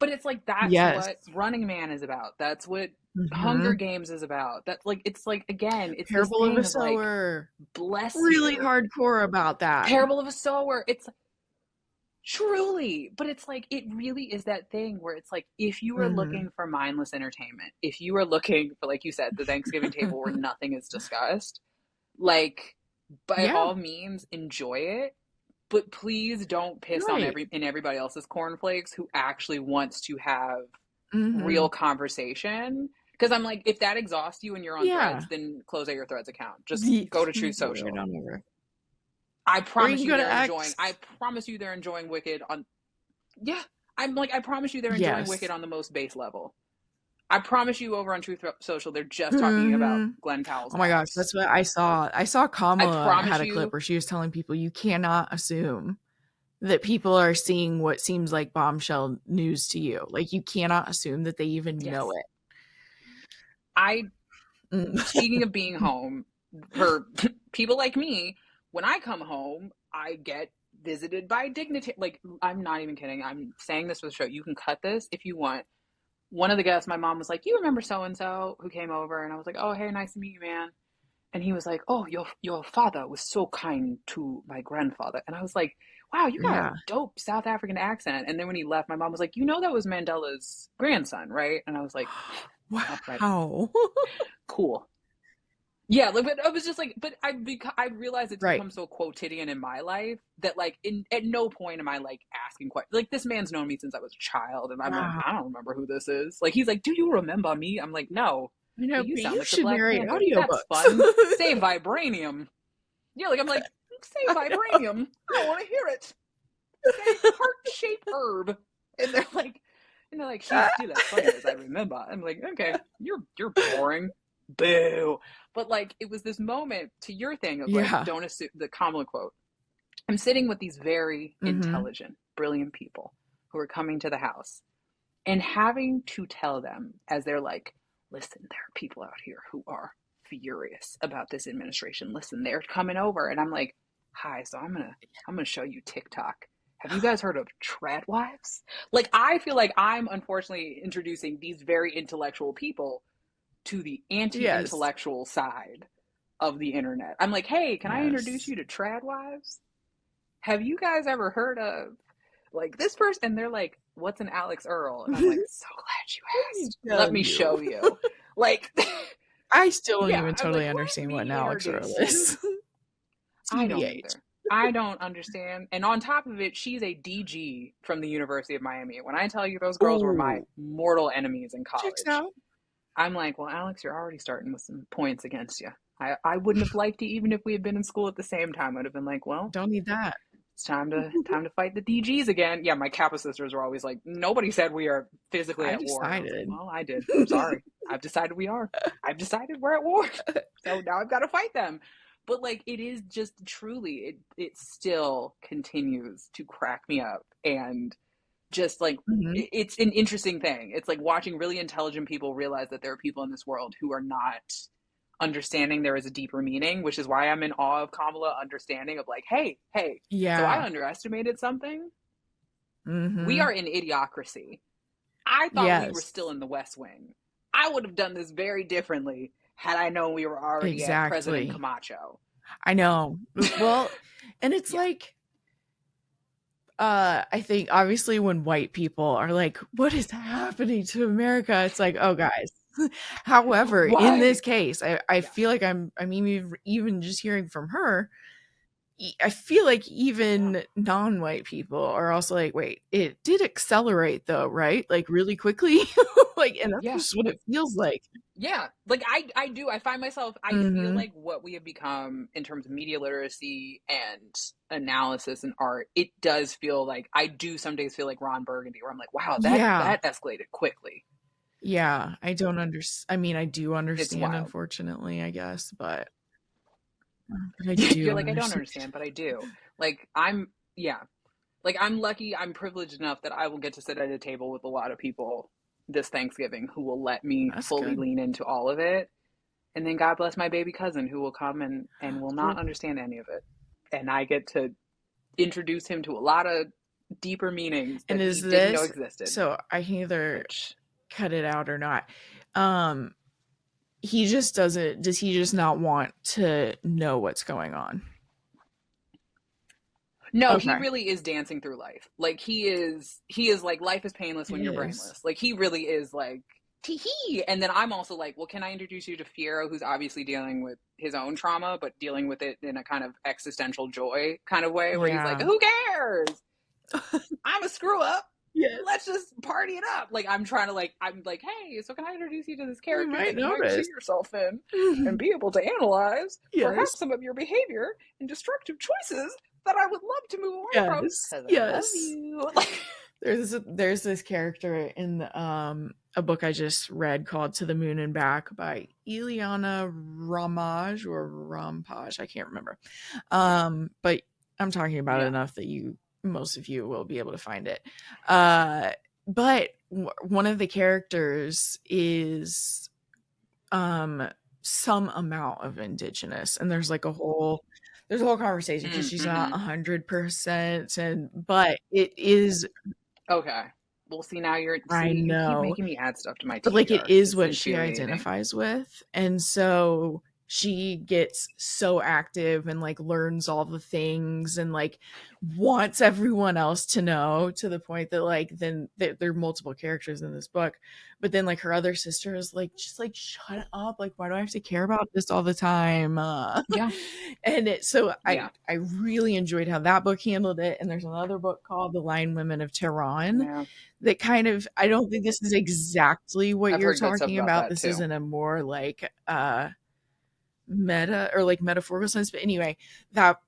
But it's like, that's what Running Man is about. That's what Hunger Games is about. That's like, it's like, again, it's Parable of a Sower. Like, bless really you. Hardcore about that. Parable of a Sower. It's truly, but it's like, it really is that thing where it's like, if you are looking for mindless entertainment, if you are looking for, like you said, the Thanksgiving table where nothing is discussed, like, by all means, enjoy it, but please don't piss on everybody else's cornflakes who actually wants to have real conversation. Because I'm like, if that exhausts you and you're on Threads, then close out your Threads account. Just go to Truth Social. I promise you they're enjoying. I promise you they're enjoying Wicked on. Yeah, I'm like, I promise you they're enjoying Wicked on the most base level. I promise you, over on Truth Social, they're just talking about Glenn Powell's. Oh my gosh, that's what I saw. I saw Kamala had a clip where she was telling people, you cannot assume that people are seeing what seems like bombshell news to you. Like, you cannot assume that they even know it. Speaking of being home, for people like me, when I come home, I get visited by dignitary. Like, I'm not even kidding. I'm saying this for the show. You can cut this if you want. One of the guests, my mom was like, you remember so-and-so who came over? And I was like, oh, hey, nice to meet you, man. And he was like, oh, your father was so kind to my grandfather. And I was like, wow, you got a dope South African accent. And then when he left, my mom was like, you know, that was Mandela's grandson, right? And I was like, wow. Right. Cool. Yeah, like, but I was just like, but I realized it's become so quotidian in my life that, like, at no point am I like asking questions. Like, this man's known me since I was a child, and I'm like, I don't remember who this is. Like, he's like, do you remember me? I'm like, no. You know, you sound you like should the Black marry Panther. audiobooks. That's fun. Say vibranium. Yeah, like, I'm like, say vibranium. I don't want to hear it. Say heart-shaped herb. And they're like, she's still as funny as I remember. I'm like, okay, you're boring. Boo. But like, it was this moment, to your thing of like, don't assume, the Kamala quote. I'm sitting with these very intelligent, brilliant people who are coming to the house, and having to tell them, as they're like, listen, there are people out here who are furious about this administration. Listen, they're coming over. And I'm like, hi, so I'm gonna show you TikTok. Have you guys heard of trad wives? Like, I feel like I'm unfortunately introducing these very intellectual people to the anti-intellectual side of the internet. I'm like, hey, can I introduce you to trad wives? Have you guys ever heard of, like, this person? And they're like, what's an Alex Earl? And I'm like, so glad you asked. Let me show you. Like, I still don't even totally understand what an Alex Earl is. I don't either. I don't understand. And on top of it, she's a DG from the University of Miami. When I tell you those girls were my mortal enemies in college, I'm like, well, Alex, you're already starting with some points against you. I wouldn't have liked you even if we had been in school at the same time. I'd have been like, well, don't need that. it's time to fight the DGs again. Yeah, my Kappa sisters were always like, nobody said we are physically I at war. And I was like, decided. well, I did. I'm sorry. I've decided we are. I've decided we're at war. So now I've got to fight them. But like it is just truly it still continues to crack me up. And just like Mhm. it's an interesting thing. It's like watching really intelligent people realize that there are people in this world who are not understanding there is a deeper meaning, which is why I'm in awe of Kamala understanding of like, hey, so I Yeah. underestimated something. We are Mhm. in idiocracy. I thought we were still Yes. in the West Wing. I would have done this very differently had I known we were already at President Exactly. Camacho. I know. Well, and it's Yeah. like I think obviously when white people are like, "What is happening to America?" It's like, "Oh, guys." However, in this Why? case, I Yeah. feel like I mean, even just hearing from her, I feel like Yeah. even non-white people are also like, "Wait, it did accelerate though, right? Like really quickly?" Like, and that's Yeah. just what it feels like. Yeah, like I do. I find myself. I feel Mhm. like what we have become in terms of media literacy and analysis and art. It does feel like I do some days feel like Ron Burgundy, where I'm like, wow, Yeah. that escalated quickly. Yeah, I don't I mean, I do It's understand, wild. unfortunately, I guess, but I You're do like, I don't understand. understand, but I do. Like yeah, like I'm lucky. I'm privileged enough that I will get to sit at a table with a lot of people this Thanksgiving who will let me That's fully good. lean into all of it. And then God bless my baby cousin who will come and will not Well, understand any of it. And I get to introduce him to a lot of deeper meanings and that is he didn't know this existed. so I can either Which cut it out or not. Um, he just does he just not want to know what's going on? no, he Okay. really is dancing through life. Like he is like life is painless It when you're is. brainless. Like he really is like tee hee. And then I'm also like, well, can I introduce you to Fiero, who's obviously dealing with his own trauma, but dealing with it in a kind of existential joy kind of way, where he's like, Yeah. who cares? I'm a screw up. Yes. Let's just party it up. Like I'm trying to like I'm like, hey, so can I introduce you to this You character might that you might see notice. yourself in and be able to analyze Yes. perhaps some of your behavior and destructive choices that I would love to move away from Yes. because I love Yes. you. There's this character in a book I just read called To the Moon and Back by Ileana Ramaj or Rampaj. I can't remember. But I'm talking about it Yeah. enough that most of you will be able to find it. Uh, but one of the characters is um some amount of indigenous, and there's a whole conversation because she's not Mm-hmm. 100%, and but it is. Okay. Well, see now I you keep know, making me add stuff to my but, like, it TBR. is It's what she infuriating. identifies with, and so she gets so active and, like, learns all the things and, like, wants everyone else to know to the point that, like, then there are multiple characters in this book, but then, like, her other sister is like, "Just, like, shut up, like, why do I have to care about this all the time?" Yeah. And so Yeah. I really enjoyed how that book handled it, and there's another book called The Lion Women of Tehran Yeah. that kind of I don't think this is exactly what I've you're heard good stuff talking about about. that This is too. in a more like meta or like metaphorical sense. But anyway, that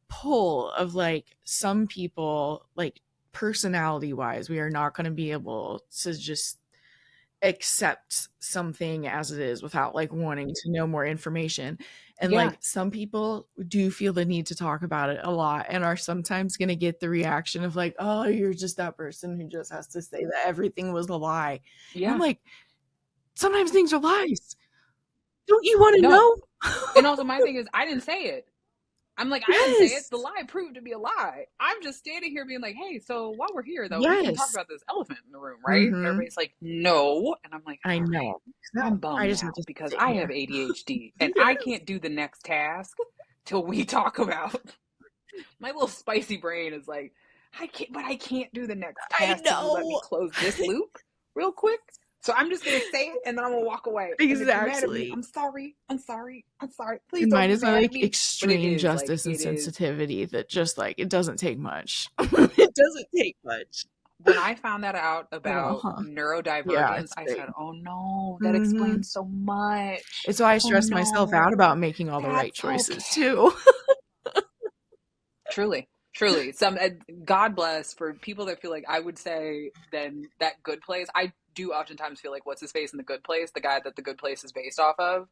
pull of like some people, like personality wise, we are not going to be able to just accept something as it is without like wanting to know more information. And Yeah. like some people do feel the need to talk about it a lot and are sometimes going to get the reaction of like, oh, you're just that person who just has to say that everything was a lie. And I'm Yeah. like, sometimes things are lies. Don't you want to No. know? And also my thing is I didn't say it. I'm like, I didn't say it. Yes. The lie proved to be a lie. I'm just standing here being like, hey, so while we're here, though, we can talk Yes. about this elephant in the room, right? And Mm-hmm. everybody's like, no. And I'm like, I all know. right, No, I'm I bummed just have now to because sit I have here. ADHD and I Yes. can't do the next task till we talk about. My little spicy brain is like, I can't do the next I task till you let me know. close this loop real quick. So I'm just gonna say it and then I'm gonna walk away. And if you're mad at me, Exactly. I'm sorry. I'm sorry. I'm sorry. Please And don't mine be is my mad at like me. But it extreme is like justice and it is sensitivity that just like it doesn't take much. It doesn't take much. when I found that out about Uh-huh. Yeah, neurodivergence, it's I big. said, "Oh no, that Mhm. explains so much. It's why I Oh stress myself out no, about making all the right that's choices okay." too. Truly. Truly, some God bless for people that feel like, I would say, then that Good Place. I do oftentimes feel like, what's his face in the Good Place, the guy that the Good Place is based off of,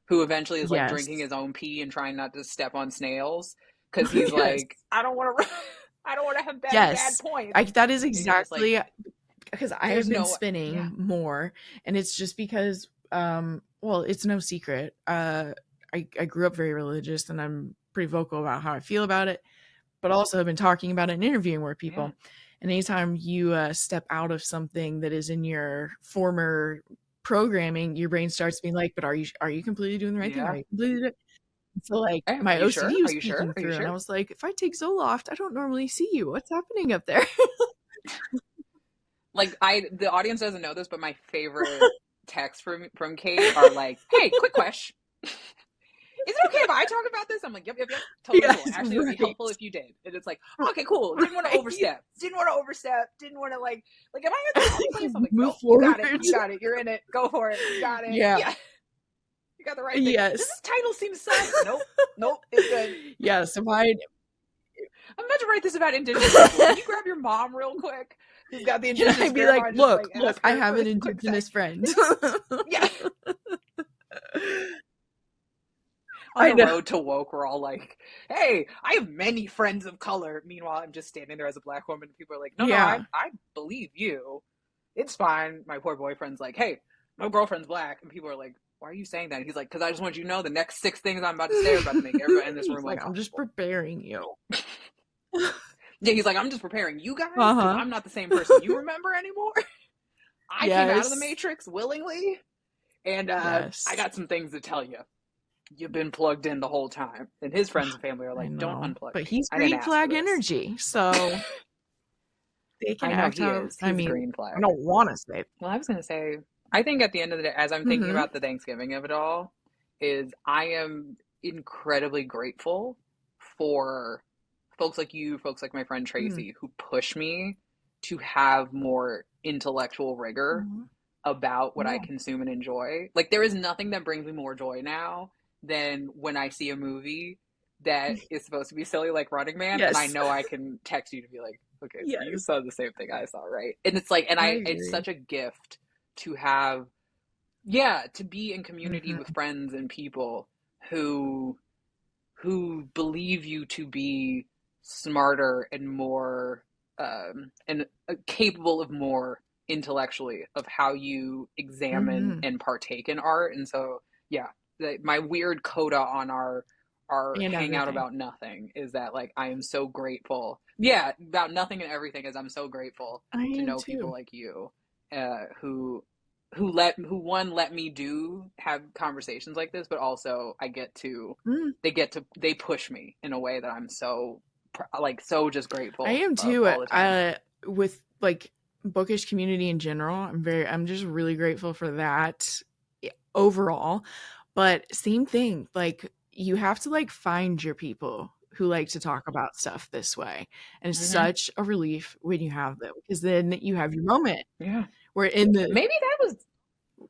who eventually is like drinking Yes. his own pee and trying not to step on snails because he's Yes. like, I don't want to, I don't want to have bad Yes. points, That is and you're just like, exactly because I have there's been no, yeah, spinning more, and it's just because well, it's no secret. I grew up very religious, and I'm pretty vocal about how I feel about it, but also have been talking about it and interviewing more yeah, people. And anytime you step out of something that is in your former programming, your brain starts being like, "But are you completely doing the right thing? Are yeah. you completely doing-" So like Hey, are my you sure? OCD Are was you sure? peeking Are you through, and I sure? was like, "If I take Zoloft, I don't normally see you. What's happening up there?" Like, the audience doesn't know this, but my favorite texts from Kate are like, "Hey, quick question. Is it okay if I talk about this?" I'm like, yep, totally cool. Yes, Actually, it would be right, helpful if you did. And it's like, okay, cool. Didn't want to right. overstep. Didn't want to overstep. Didn't want to like, am I in the wrong place? I'm like, Move nope, you got forward. it. You got it. You're in it. Go for it. You got it. Yeah. Yeah, you got the right thing. Does Yes. this title seem sus? Nope. Nope. It's good. Yes. If I I'm about to write this about Indigenous people. Can you grab your mom real quick? Who's got the can I Indigenous be grandma like, and just look, like look, ask I her have for a an quick sec? indigenous friend. Yeah. On I the know. road to woke, we're all like, hey, I have many friends of color. Meanwhile, I'm just standing there as a black woman, and people are like, no, Yeah. I believe you. It's fine. My poor boyfriend's like, hey, my girlfriend's black. And people are like, why are you saying that? And he's like, because I just want you to know the next 6 things I'm about to say are about to make everybody in this He's room like, I'm just uncomfortable. preparing you. Yeah, he's like, I'm just preparing you guys because Uh-huh. I'm not the same person you remember anymore. I came out of the Yes. Matrix willingly, and I Yes. got some things to tell you. You've been plugged in the whole time. And his friends and family are I like, don't know. unplug But me. he's I didn't green ask for flag this. energy. So they can I know act he how is. I He's mean, green I flag. don't wanna say. Well, I was going to say, I think at the end of the day, as I'm thinking Mm-hmm. about the Thanksgiving of it all, is I am incredibly grateful for folks like you, folks like my friend Mm-hmm. Tracy, who push me to have more intellectual rigor Mm-hmm. about what I Yeah. consume and enjoy. Like, there is nothing that brings me more joy now than when I see a movie that is supposed to be silly, like Running Man, and I Yes. know I can text you to be like, okay, so you Yes. saw the same thing I saw, right? And it's like, and I it's agree. such a gift to have, yeah, to be in community with Mm-hmm. friends and people who believe you to be smarter and more and capable of more intellectually of how you examine Mm-hmm. and partake in art. And so, yeah, my weird coda on our And hangout everything. about nothing is that, like, I am so grateful. Yeah, about nothing and everything is I'm so grateful I to am know people too. like you, who who one let me do have conversations like this, but also I get to Mm, they push me in a way that I'm so like so just I grateful am of too. all the time. With like bookish community in general, I'm just really grateful for that overall. But same thing, like you have to like find your people who like to talk about stuff this way. And it's Hmm. such a relief when you have them because then you have your moment Yeah, where in the maybe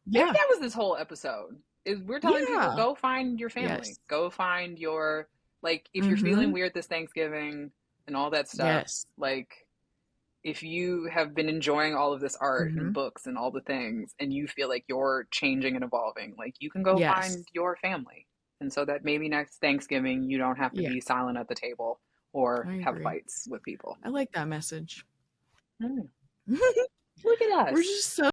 yeah, that was this whole episode, is we're telling people, yeah, go find your family, yes, go find your, like, if you're feeling mm-hmm, weird this Thanksgiving and all that stuff, yes, like, if you have been enjoying all of this art and mm-hmm, books and all the things and you feel like you're changing and evolving, like, you can go yes, find your family. And so that maybe next Thanksgiving you don't have to yeah, be silent at the table or I have agree. fights with people. I like that message. Mm. We're Look at us. just so